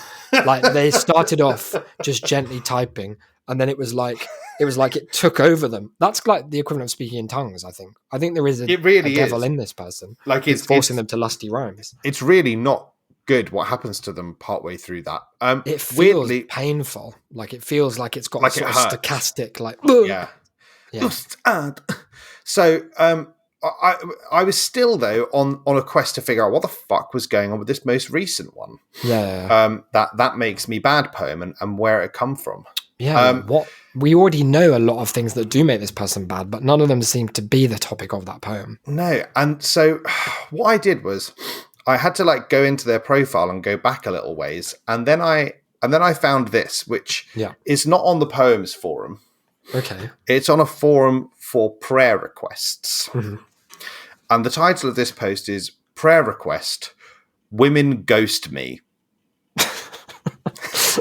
Like they started off just gently typing, and then it was like it took over them. That's like the equivalent of speaking in tongues. I think there is a devil in this person. Like it's forcing them to lusty rhymes. It's really not good what happens to them partway through that. It feels painful. Like it feels like it's got like a sort of stochastic, like yeah. So I was still though on a quest to figure out what the fuck was going on with this most recent one. Yeah. That makes me bad poem and where it come from. Yeah. What we already know a lot of things that do make this person bad, but none of them seem to be the topic of that poem. No, and so what I did was I had to like go into their profile and go back a little ways, and then I found this, which is not on the poems forum. Okay. It's on a forum for prayer requests. Mm-hmm. And the title of this post is Prayer Request, Women Ghost Me.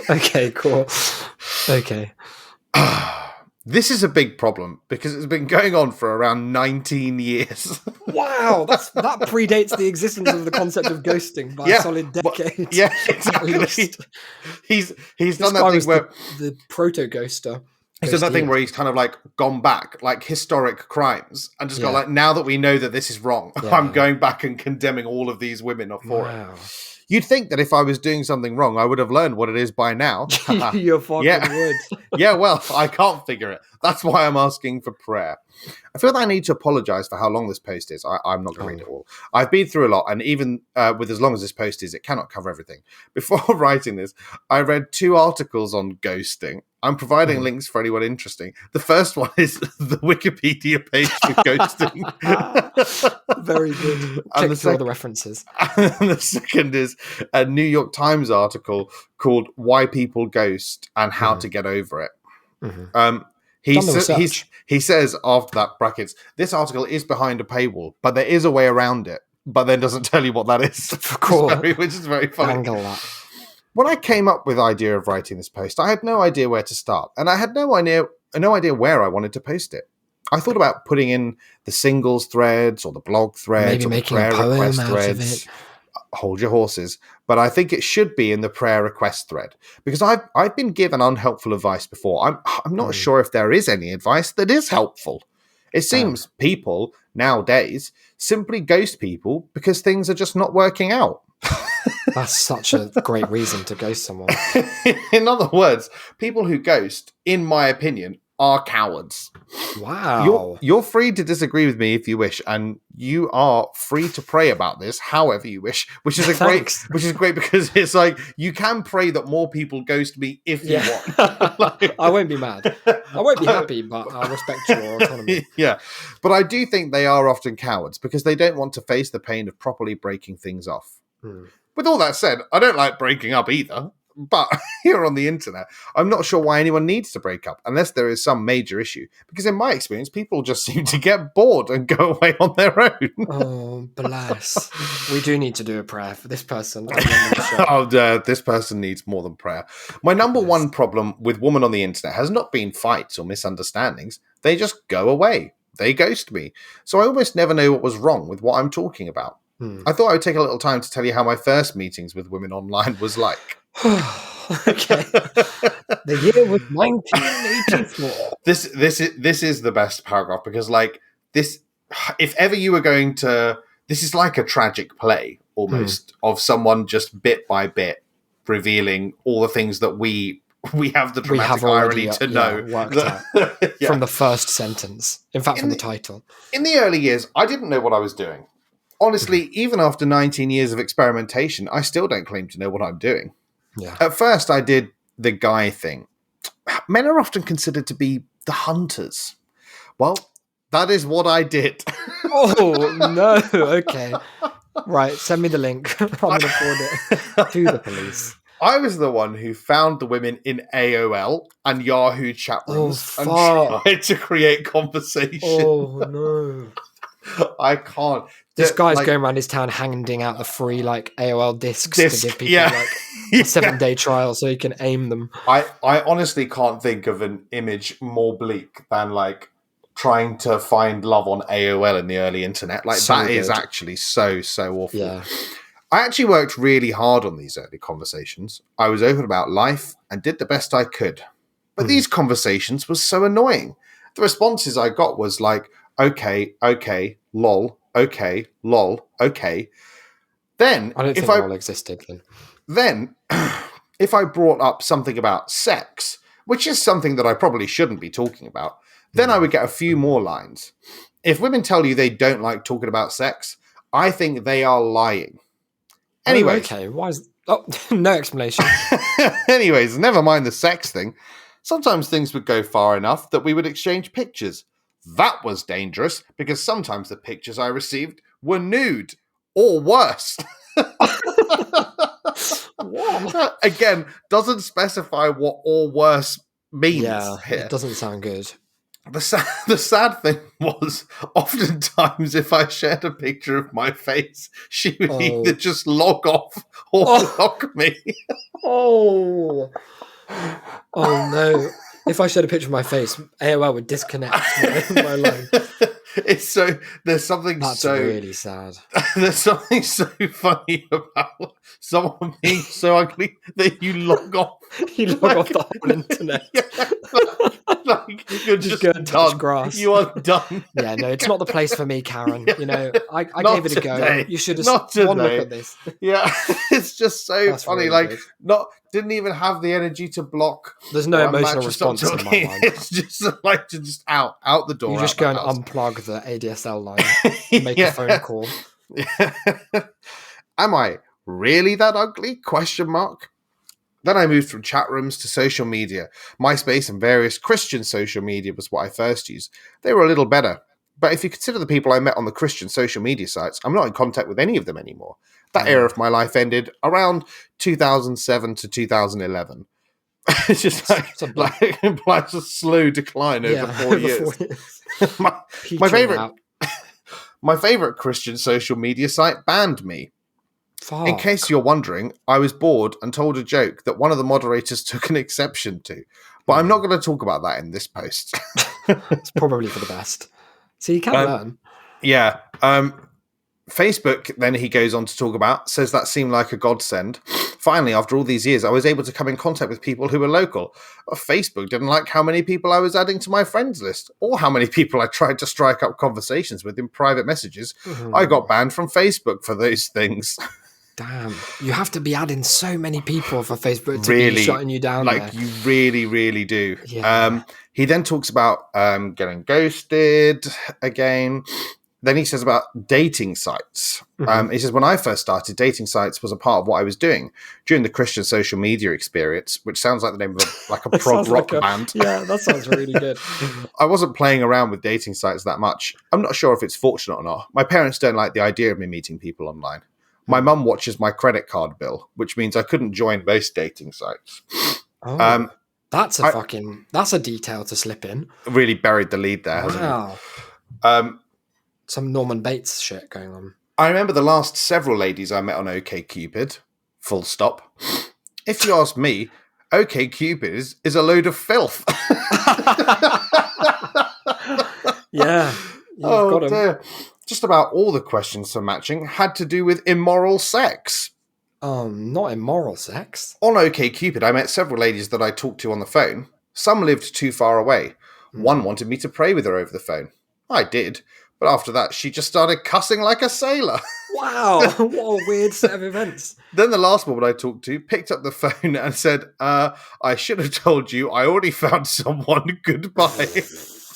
Okay, cool. Okay. This is a big problem because it's been going on for around 19 years. Wow, that predates the existence of the concept of ghosting by a solid decade. Yeah, exactly. He's done that thing where the proto-ghoster. He's done that thing where he's kind of like gone back, like historic crimes, and just got like, now that we know that this is wrong, I'm going back and condemning all of these women for it. You'd think that if I was doing something wrong, I would have learned what it is by now. You fucking would. Yeah, well, I can't figure it. That's why I'm asking for prayer. I feel that I need to apologize for how long this post is. I'm not going to read it all. I've been through a lot, and even with as long as this post is, it cannot cover everything. Before writing this, I read 2 articles on ghosting. I'm providing links for anyone interesting. The first one is the Wikipedia page for ghosting. Very good. Check through all the references. And the second is a New York Times article called Why People Ghost and How to Get Over It. Mm-hmm. He says after that, brackets, this article is behind a paywall, but there is a way around it, but then doesn't tell you what that is. Of course. Which is very funny. Angle that. When I came up with the idea of writing this post, I had no idea where to start, and I had no idea where I wanted to post it. I thought about putting in the singles threads or the blog threads, maybe or making the prayer a poem request out threads. of it. Hold your horses. But I think it should be in the prayer request thread because I've been given unhelpful advice before. I'm not sure if there is any advice that is helpful. It seems people nowadays simply ghost people because things are just not working out. That's such a great reason to ghost someone. In other words, people who ghost, in my opinion, are cowards. Wow. You're free to disagree with me if you wish, and you are free to pray about this however you wish, which is great because it's like you can pray that more people ghost me if you want. I won't be mad. I won't be happy, but I'll respect your autonomy. Yeah. But I do think they are often cowards because they don't want to face the pain of properly breaking things off. With all that said, I don't like breaking up either. But here on the internet, I'm not sure why anyone needs to break up unless there is some major issue. Because in my experience, people just seem to get bored and go away on their own. Oh, bless. We do need to do a prayer for this person. This person needs more than prayer. My number one problem with women on the internet has not been fights or misunderstandings. They just go away. They ghost me. So I almost never know what was wrong with what I'm talking about. I thought I would take a little time to tell you how my first meetings with women online was like. Okay. The year was 1984. This is the best paragraph because like this, if ever you were going to, this is like a tragic play almost of someone just bit by bit revealing all the things that we have the dramatic irony to know from the first sentence. In fact, from the title. In the early years, I didn't know what I was doing. Honestly, even after 19 years of experimentation, I still don't claim to know what I'm doing. Yeah. At first, I did the guy thing. Men are often considered to be the hunters. Well, that is what I did. Oh, no. Okay. Right. Send me the link. I'm going to forward it to the police. I was the one who found the women in AOL and Yahoo chat rooms and tried to create conversation. Oh, no. I can't. This guy's going around his town handing out the free AOL discs to give people a 7-day trial so he can aim them. I honestly can't think of an image more bleak than trying to find love on AOL in the early internet. That is actually so awful. Yeah. I actually worked really hard on these early conversations. I was open about life and did the best I could. But these conversations were so annoying. The responses I got was okay, lol, okay, lol, okay. Then, I don't think lol existed then. Then, if I brought up something about sex, which is something that I probably shouldn't be talking about, then I would get a few more lines. If women tell you they don't like talking about sex, I think they are lying. Anyway, okay. Why is no explanation? Anyways, never mind the sex thing. Sometimes things would go far enough that we would exchange pictures. That was dangerous because sometimes the pictures I received were nude or worse. Again, doesn't specify what or worse means. Yeah, here. It doesn't sound good. The sad thing was, oftentimes if I shared a picture of my face, she would either just log off or block me. Oh no. If I shared a picture of my face, AOL would disconnect my line. There's something That's really sad. There's something so funny about someone being so ugly that you log off. You log off the whole internet. You're just go and touch grass. You are done. Yeah, no, it's not the place for me, Karen. I gave it a go. You should have one look at this. Yeah, it's just so That's funny. Really didn't even have the energy to block. There's no emotional response in my mind. It's just just out the door. You just go and unplug the ADSL line, make a phone call. Yeah. Am I really that ugly? ? Then I moved from chat rooms to social media. MySpace and various Christian social media was what I first used. They were a little better. But if you consider the people I met on the Christian social media sites, I'm not in contact with any of them anymore. That era of my life ended around 2007 to 2011. It's just it implies a slow decline over 4 years. My favorite Christian social media site banned me. Fuck. In case you're wondering, I was bored and told a joke that one of the moderators took an exception to. But I'm not going to talk about that in this post. It's probably for the best. So you can learn. Yeah. Facebook, then he goes on to talk about, says that seemed like a godsend. Finally, after all these years, I was able to come in contact with people who were local. Facebook didn't like how many people I was adding to my friends list or how many people I tried to strike up conversations with in private messages. I got banned from Facebook for those things. Damn, you have to be adding so many people for Facebook to be shutting you down. You really, really do. Yeah. He then talks about getting ghosted again. Then he says about dating sites. He says, when I first started, dating sites was a part of what I was doing during the Christian social media experience, which sounds like the name of a prog rock band. Yeah, that sounds really good. I wasn't playing around with dating sites that much. I'm not sure if it's fortunate or not. My parents don't like the idea of me meeting people online. My mum watches my credit card bill, which means I couldn't join most dating sites. That's a detail to slip in. Really buried the lead there, hasn't it? Some Norman Bates shit going on. I remember the last several ladies I met on OkCupid. Full stop. If you ask me, OkCupid is a load of filth. Yeah. Got 'em. Dear. Just about all the questions for matching had to do with immoral sex. Not immoral sex. On OkCupid, I met several ladies that I talked to on the phone. Some lived too far away. One wanted me to pray with her over the phone. I did. But after that, she just started cussing like a sailor. Wow, what a weird set of events. Then the last woman I talked to picked up the phone and said, I should have told you I already found someone. Goodbye.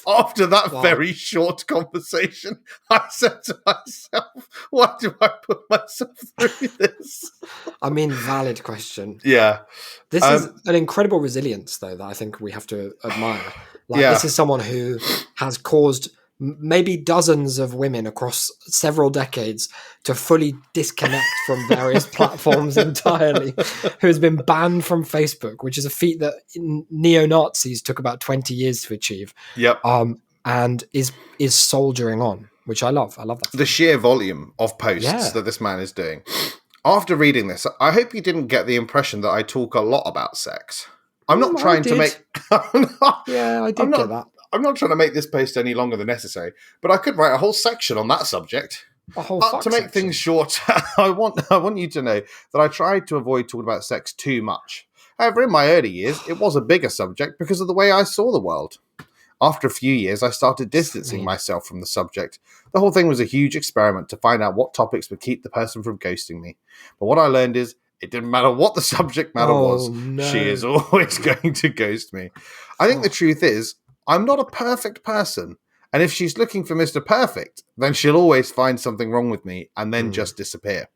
After that very short conversation, I said to myself, why do I put myself through this? I mean, valid question. Yeah. This is an incredible resilience, though, that I think we have to admire. This is someone who has caused maybe dozens of women across several decades to fully disconnect from various platforms entirely, who has been banned from Facebook, which is a feat that neo-Nazis took about 20 years to achieve. Yep. And is soldiering on. which I love. I love that. The sheer volume of posts that this man is doing. After reading this, I hope you didn't get the impression that I talk a lot about sex. I'm not trying to make... Yeah, I did get that. I'm not trying to make this post any longer than necessary, but I could write a whole section on that subject. But to make things short, I want you to know that I tried to avoid talking about sex too much. However, in my early years, it was a bigger subject because of the way I saw the world. After a few years, I started distancing myself from the subject. The whole thing was a huge experiment to find out what topics would keep the person from ghosting me. But what I learned is, it didn't matter what the subject matter was, she is always going to ghost me. I think the truth is, I'm not a perfect person. And if she's looking for Mr. Perfect, then she'll always find something wrong with me and then just disappear.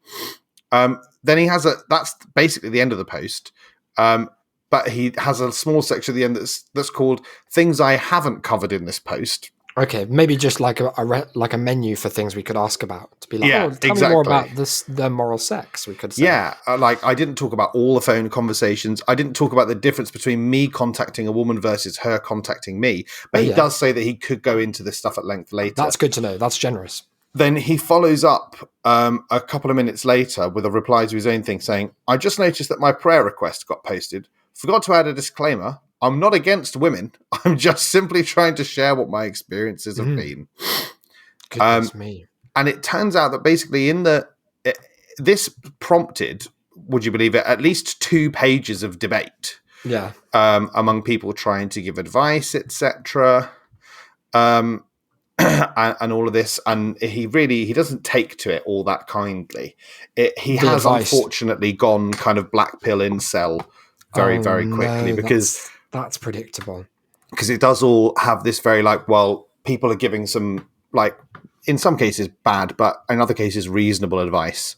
Then he has that's basically the end of the post. But he has a small section at the end that's called things I haven't covered in this post. Okay, maybe just like a menu for things we could ask about. To be like, tell me more about the moral sex, we could say. Yeah, like I didn't talk about all the phone conversations. I didn't talk about the difference between me contacting a woman versus her contacting me. But he does say that he could go into this stuff at length later. That's good to know. That's generous. Then he follows up a couple of minutes later with a reply to his own thing saying, I just noticed that my prayer request got posted. Forgot to add a disclaimer. I'm not against women. I'm just simply trying to share what my experiences have been. Goodness me. And it turns out that basically this prompted, would you believe it, at least 2 pages of debate. Yeah. Among people trying to give advice, etc. And all of this. And he doesn't take to it all that kindly. He has unfortunately gone kind of black pill incel very quickly because that's predictable. Because it does all have this very people are giving some in some cases bad, but in other cases reasonable advice,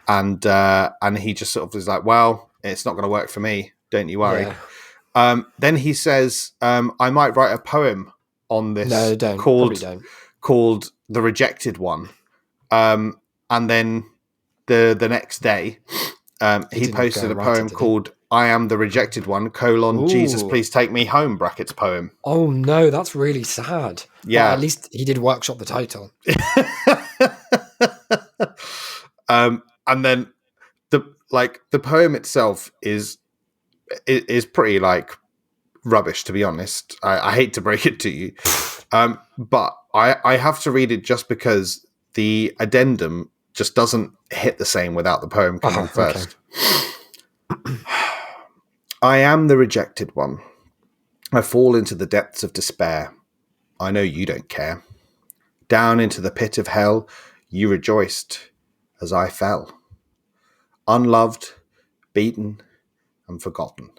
and he just sort of is like, well, it's not going to work for me. Don't you worry. Yeah. Then he says, I might write a poem on this. No, don't. Called The Rejected One. And then the next day, he posted a poem called I Am the Rejected One, Jesus, please take me home, brackets poem. Oh no, that's really sad. Yeah. But at least he did workshop the title. And then the poem itself is pretty rubbish, to be honest. I hate to break it to you. But I have to read it just because the addendum just doesn't hit the same without the poem coming first. Okay. I am the rejected one. I fall into the depths of despair. I know you don't care. Down into the pit of hell, you rejoiced as I fell. Unloved, beaten, and forgotten.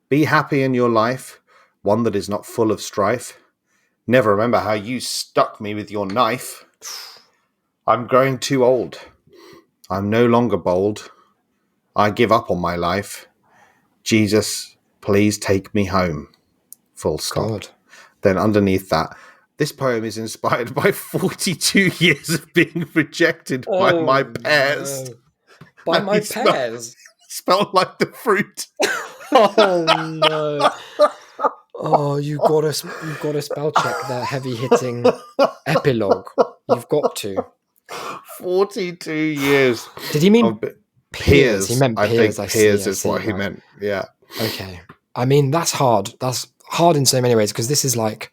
Be happy in your life, one that is not full of strife. Never remember how you stuck me with your knife. I'm growing too old. I'm no longer bold. I give up on my life. Jesus, please take me home. Full stop. God. Then underneath that, this poem is inspired by 42 years of being rejected by my pears. No. By my pears? Spelled like the fruit. Oh, no. Oh, you've got to spell check the heavy-hitting epilogue. You've got to. 42 years. Did he mean peers? He meant peers. I think peers is what he meant. Yeah. Okay. I mean, that's hard. That's hard in so many ways because this is what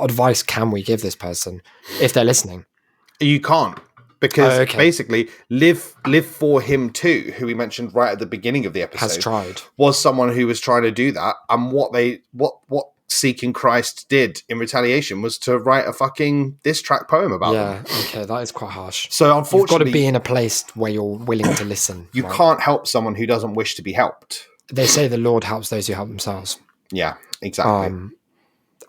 advice can we give this person if they're listening? You can't. Because basically, live for him too, who we mentioned right at the beginning of the episode, has tried, was someone who was trying to do that, and what Seeking Christ did in retaliation was to write a fucking diss track poem about them. Yeah, okay, that is quite harsh. So unfortunately, you've got to be in a place where you're willing to listen. You can't help someone who doesn't wish to be helped. They say the Lord helps those who help themselves. Yeah, exactly.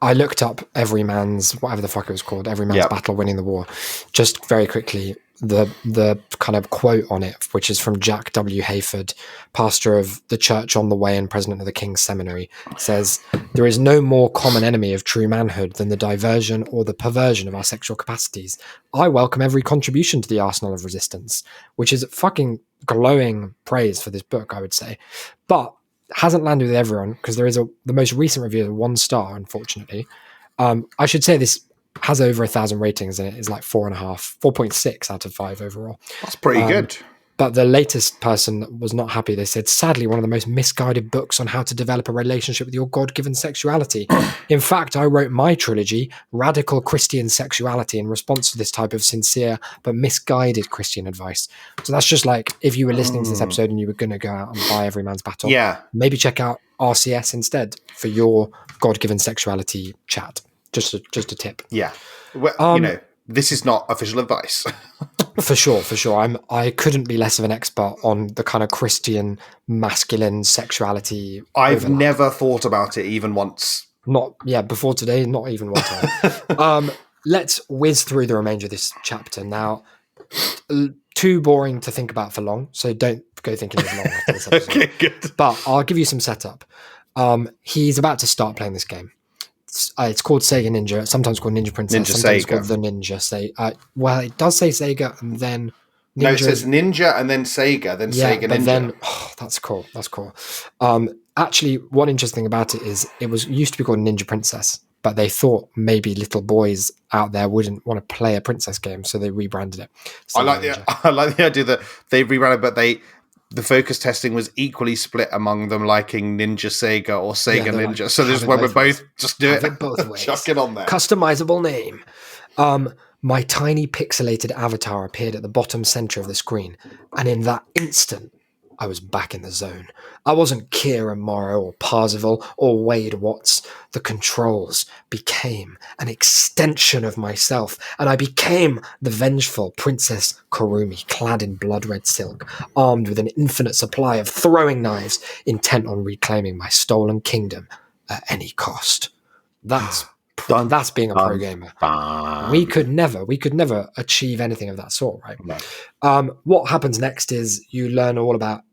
I looked up Everyman's, whatever the fuck it was called, Everyman's Battle Winning the War. Just very quickly, the kind of quote on it, which is from Jack W. Hayford, pastor of the Church on the Way and president of the King's Seminary, says, "There is no more common enemy of true manhood than the diversion or the perversion of our sexual capacities. I welcome every contribution to the arsenal of resistance," which is fucking glowing praise for this book, I would say. But hasn't landed with everyone because there is the most recent review is 1 star, unfortunately. I should say this has over 1,000 ratings, and it is like 4.6 out of 5 overall. That's pretty good. But the latest person was not happy. They said, sadly, one of the most misguided books on how to develop a relationship with your God-given sexuality. In fact, I wrote my trilogy, Radical Christian Sexuality, in response to this type of sincere but misguided Christian advice. So that's just like, if you were listening to this episode and you were going to go out and buy Every Man's Battle, maybe check out RCS instead for your God-given sexuality chat. Just a tip. Yeah. Well, this is not official advice. For sure. I couldn't be less of an expert on the kind of Christian masculine sexuality. I've never thought about it even once. Before today, not even one time. Let's whiz through the remainder of this chapter. Now, too boring to think about for long, so don't go thinking it's long after this episode. Okay, good. But I'll give you some setup. He's about to start playing this game. It's called Sega Ninja, sometimes called Ninja Princess, sometimes called the Ninja. Well, it does say Sega and then Ninja. No, it says Ninja and then Sega, then Sega Ninja. Then, that's cool. Actually, one interesting thing about it is it used to be called Ninja Princess, but they thought maybe little boys out there wouldn't want to play a princess game, so they rebranded it. I like the idea that they rebranded, but the focus testing was equally split among them liking Ninja Sega or Sega Ninja. Like, so this is where we're both just do it both ways. Chuck it on there. Customizable name. My tiny pixelated avatar appeared at the bottom center of the screen, and in that instant, I was back in the zone. I wasn't Kira Morrow or Parzival or Wade Watts. The controls became an extension of myself, and I became the vengeful Princess Kurumi, clad in blood-red silk, armed with an infinite supply of throwing knives, intent on reclaiming my stolen kingdom at any cost. That's being a pro gamer. We could never achieve anything of that sort, right? No. What happens next is you learn all about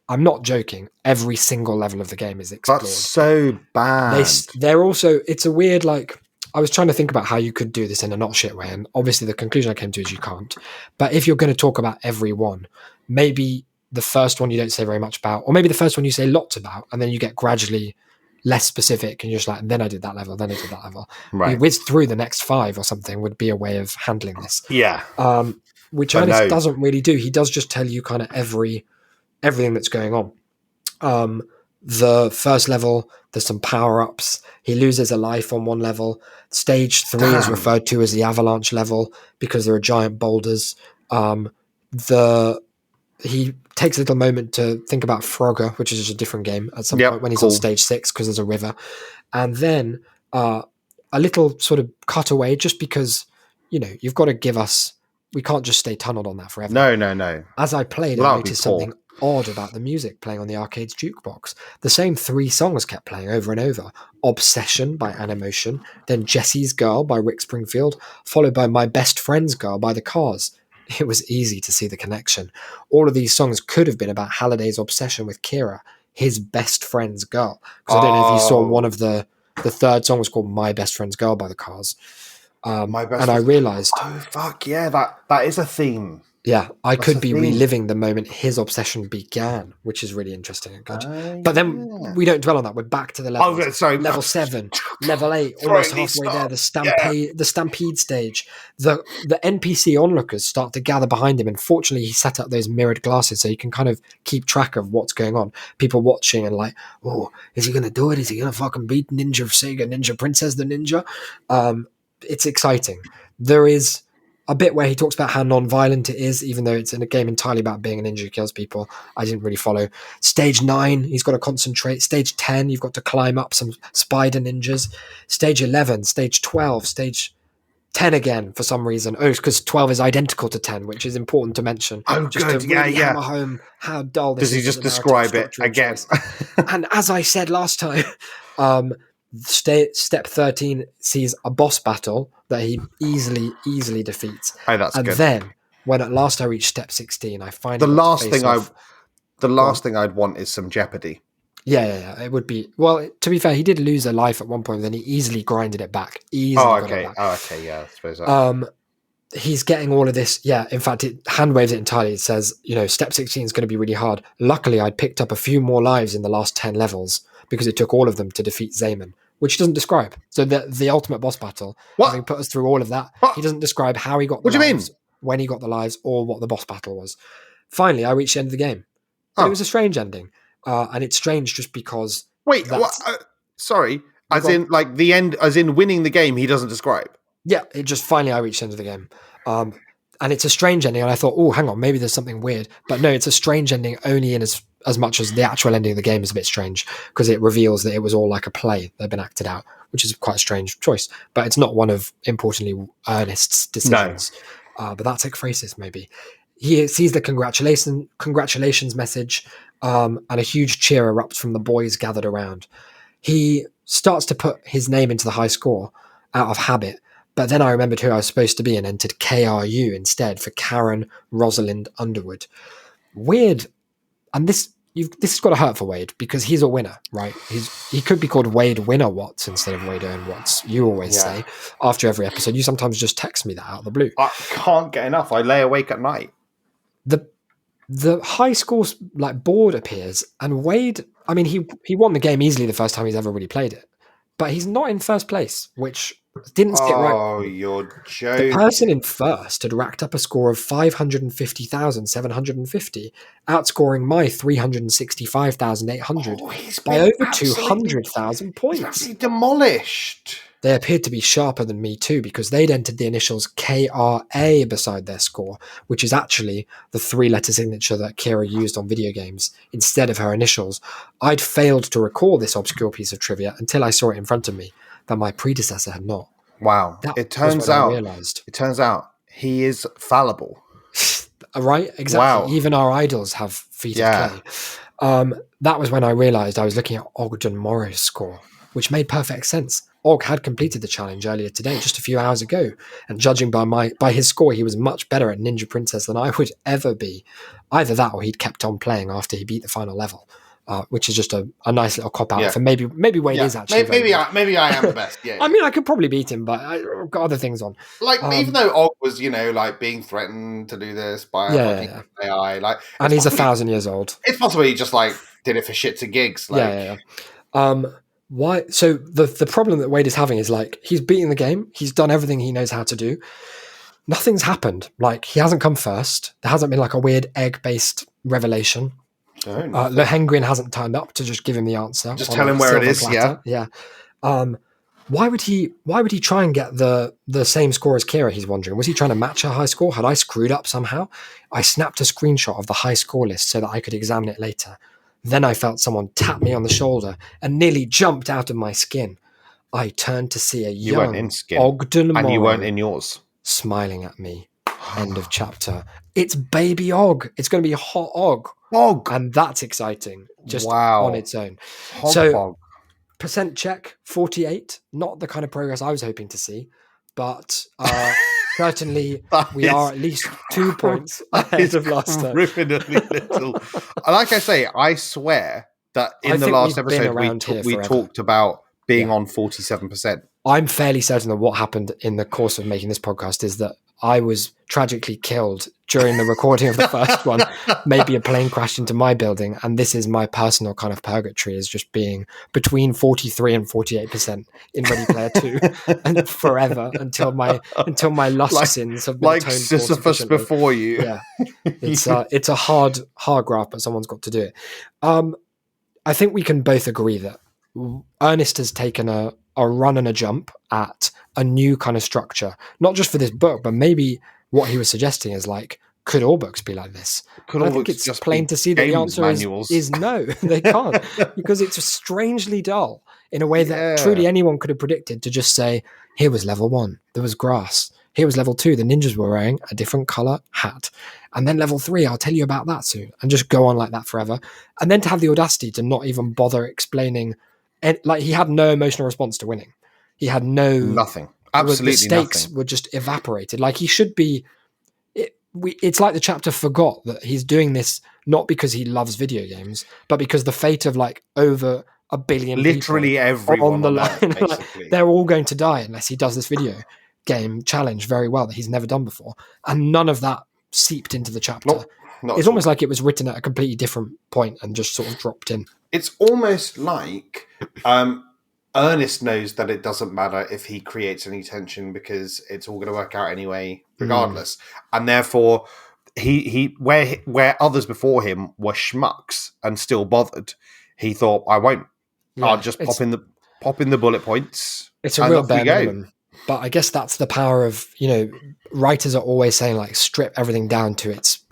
I'm not joking, every single level of the game is explored. That's so bad. They're also, it's a weird, I was trying to think about how you could do this in a not shit way, and obviously the conclusion I came to is you can't. But if you're going to talk about every one, maybe the first one you don't say very much about, or maybe the first one you say lots about, and then you get gradually less specific, and you're just like, then I did that level, then I did that level. Right. You whiz through the next 5 or something would be a way of handling this. Yeah. Which Ernest doesn't really do. He does just tell you kind of everything that's going on. The first level, there's some power-ups. He loses a life on one level. Stage 3 is referred to as the avalanche level because there are giant boulders. He takes a little moment to think about Frogger, which is just a different game at some point when he's on stage 6 because there's a river. And then a little sort of cutaway just because, you've got to give us... We can't just stay tunneled on that forever. No. As I played, I noticed something odd about the music playing on the arcade's jukebox. The same 3 songs kept playing over and over. Obsession by Animotion, then Jessie's Girl by Rick Springfield, followed by My Best Friend's Girl by The Cars. It was easy to see the connection. All of these songs could have been about Halliday's obsession with Kira, his best friend's girl. Because I don't know if you saw one of the third song was called My Best Friend's Girl by The Cars. I realized, fuck yeah, that is a theme. Yeah, I could be reliving the moment his obsession began, which is really interesting and good. But then we don't dwell on that. We're back to the level. Level 7, level 8, almost halfway there. The Stampede stage. The NPC onlookers start to gather behind him, and fortunately, he set up those mirrored glasses so you can kind of keep track of what's going on. People watching and like, oh, is he going to do it? Is he going to fucking beat Ninja Sega, Ninja Princess, the Ninja? It's exciting. There is a bit where he talks about how non-violent it is, even though it's in a game entirely about being a ninja who kills people. I didn't really follow. Stage 9, he's got to concentrate. Stage 10, you've got to climb up some spider ninjas. Stage 11, stage 12, stage 10 again for some reason. Oh, it's because 12 is identical to 10, which is important to mention. Oh, just good. To really hammer home how dull this is. Does he just describe it again? And as I said last time, step 13 sees a boss battle that he easily defeats. Oh, that's and good. Then, when at last I reached step 16, I find the last thing I'd want is some Jeopardy. Yeah. It would be. Well, to be fair, he did lose a life at one point, then he easily grinded it back. Okay. Yeah, I suppose that. He's getting all of this. Yeah, in fact, it hand waves it entirely. It says, step 16 is going to be really hard. Luckily, I picked up a few more lives in the last 10 levels because it took all of them to defeat Zayman, which he doesn't describe. So the ultimate boss battle, having put us through all of that, he doesn't describe how he got the lives, when he got the lives, or what the boss battle was. Finally, I reached the end of the game. It was a strange ending. And it's strange just because... Wait, sorry. As in, like, the end, as in winning the game, he doesn't describe? Yeah, it just finally I reached the end of the game. And it's a strange ending, and I thought, oh, hang on, maybe there's something weird. But no, it's a strange ending only in as much as the actual ending of the game is a bit strange, because it reveals that it was all like a play that had been acted out, which is quite a strange choice. But it's not one of, importantly, Ernest's decisions. No. But that's ekphrasis, maybe. He sees the congratulations message, and a huge cheer erupts from the boys gathered around. He starts to put his name into the high score out of habit, but then I remembered who I was supposed to be and entered KRU instead for Karen Rosalind Underwood. Weird. And this has got to hurt for Wade, because he's a winner, right? He could be called Wade Winner Watts instead of Wade Owen Watts. You always say after every episode. You sometimes just text me that out of the blue. I can't get enough. I lay awake at night. The high score like board appears, and Wade, I mean, he won the game easily the first time he's ever really played it, but he's not in first place, which didn't sit right. Oh, you're joking. The person in first had racked up a score of 550,750, outscoring my 365,800 by over 200,000 points. He's absolutely demolished. They appeared to be sharper than me too, because they'd entered the initials KRA beside their score, which is actually the 3-letter signature that Kira used on video games instead of her initials. I'd failed to recall this obscure piece of trivia until I saw it in front of me, that my predecessor had not. Wow. It turns out he is fallible. Right? Exactly. Wow. Even our idols have feet of clay. That was when I realized I was looking at Ogden Morrow's score, which made perfect sense. Og had completed the challenge earlier today, just a few hours ago, and judging by his score, he was much better at Ninja Princess than I would ever be. Either that, or he'd kept on playing after he beat the final level, which is just a nice little cop out for maybe Wade is actually maybe I am the best. Yeah, I mean, I could probably beat him, but I've got other things on. Like even though Og was, like being threatened to do this by AI, like, and he's 1,000 years old. It's possible he just like did it for shits and gigs. Like, Why? So the problem that Wade is having is like he's beating the game. He's done everything he knows how to do. Nothing's happened. Like he hasn't come first. There hasn't been like a weird egg-based revelation. Lohengrin hasn't turned up to just give him the answer. Just tell him where it is. Platter. Yeah. Why would he try and get the same score as Kira? He's wondering. Was he trying to match her high score? Had I screwed up somehow? I snapped a screenshot of the high score list so that I could examine it later. Then I felt someone tap me on the shoulder and nearly jumped out of my skin. I turned to see a young Ogden Morrow, and you weren't in yours, smiling at me. End of chapter. It's baby Og. It's going to be hot Og. And that's exciting, just on its own. Og. Percent check, 48. Not the kind of progress I was hoping to see, but certainly we are at least 2 points ahead of last time. Criminally little. Like I say, I swear that in the last episode we talked about being on 47%. I'm fairly certain that what happened in the course of making this podcast is that I was tragically killed during the recording of the first one. Maybe a plane crashed into my building, and this is my personal kind of purgatory, is just being between 43 and 48% in Ready Player 2 and forever until my lust sins have been like toned Sisyphus before you. Yeah, it's a hard graft, but someone's got to do it. I think we can both agree that Ernest has taken a run and a jump at a new kind of structure, not just for this book, but maybe what he was suggesting is like, could all books be like this? I think it's just plain to see that the answer is no, they can't, because it's strangely dull in a way that truly anyone could have predicted, to just say, here was level 1, there was grass. Here was level 2, the ninjas were wearing a different color hat. And then level 3, I'll tell you about that soon. And just go on like that forever. And then to have the audacity to not even bother explaining, like he had no emotional response to winning. He had nothing. Absolutely nothing. The stakes nothing. Were just evaporated. Like he should be. It's like the chapter forgot that he's doing this not because he loves video games, but because the fate of like over 1 billion literally everyone on the line. Like, they're all going to die unless he does this video game challenge very well that he's never done before, and none of that seeped into the chapter. It's almost like it was written at a completely different point and just sort of dropped in. It's almost like Ernest knows that it doesn't matter if he creates any tension because it's all going to work out anyway, regardless. And therefore, he where others before him were schmucks and still bothered, he thought, I won't. Yeah, I'll just pop in the bullet points. It's a real bare minimum. But I guess that's the power of, writers are always saying, like, strip everything down to its,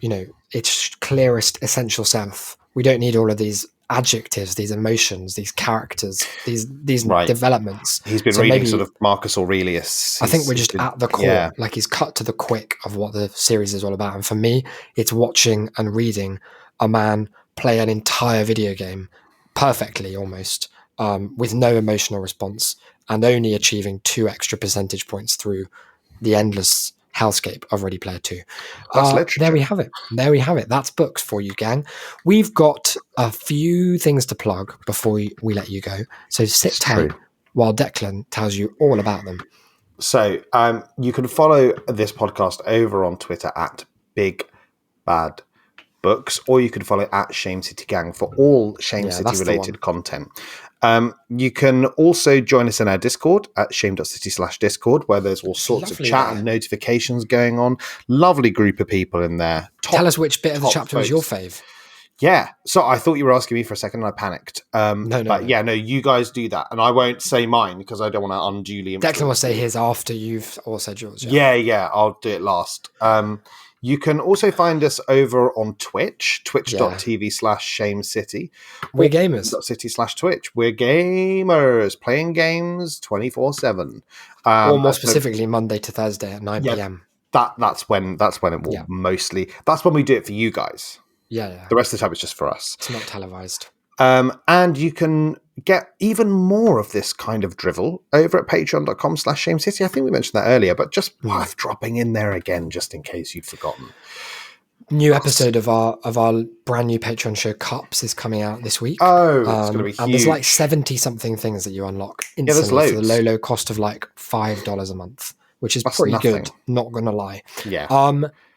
its clearest essential self. We don't need all of these adjectives, these emotions, these characters, these developments. He's been reading sort of Marcus Aurelius. I think we're just at the core, like he's cut to the quick of what the series is all about. And for me, it's watching and reading a man play an entire video game perfectly almost, with no emotional response and only achieving 2 extra percentage points through the endless hellscape of Ready Player 2. There we have it. That's books for you, gang. We've got a few things to plug before we let you go. So sit tight while Declan tells you all about them. So you can follow this podcast over on Twitter at Big Bad Books, or you can follow at Shame City Gang for all Shame City related content. You can also join us in our Discord at shame.city/Discord, where there's all sorts of chat and notifications going on. Lovely group of people in there. Tell us which bit of the chapter was your fave. Yeah. So I thought you were asking me for a second and I panicked. No, you guys do that. And I won't say mine because I don't want to unduly influence. Declan will say his after you've all said yours. Yeah. I'll do it last. You can also find us over on Twitch, twitch.tv/Shame City. We're gamers. .city/Twitch. We're gamers playing games 24/7. Or more specifically, Monday to Thursday at 9 p.m. That's when it will mostly. That's when we do it for you guys. Yeah. The rest of the time it's just for us. It's not televised. And you can get even more of this kind of drivel over at patreon.com/Shame City. I think we mentioned that earlier, but just worth dropping in there again, just in case you'd forgotten. New episode of our brand new Patreon show, Cups, is coming out this week. Oh, it's going to be huge. And there's like 70 something things that you unlock instantly for the low cost of like $5 a month, which is pretty good, not going to lie. Yeah.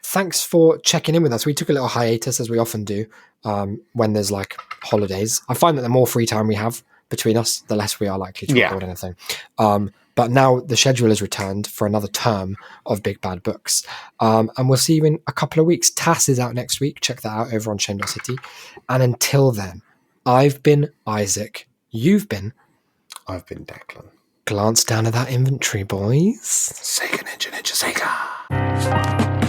Thanks for checking in with us. We took a little hiatus, as we often do, when there's like holidays. I find that the more free time we have between us, the less we are likely to record anything. But now the schedule is returned for another term of Big Bad Books. And we'll see you in a couple of weeks. TAS is out next week. Check that out over on Shame.City. And until then, I've been Isaac. You've been... I've been Declan. Glance down at that inventory, boys. Sega Ninja Sega.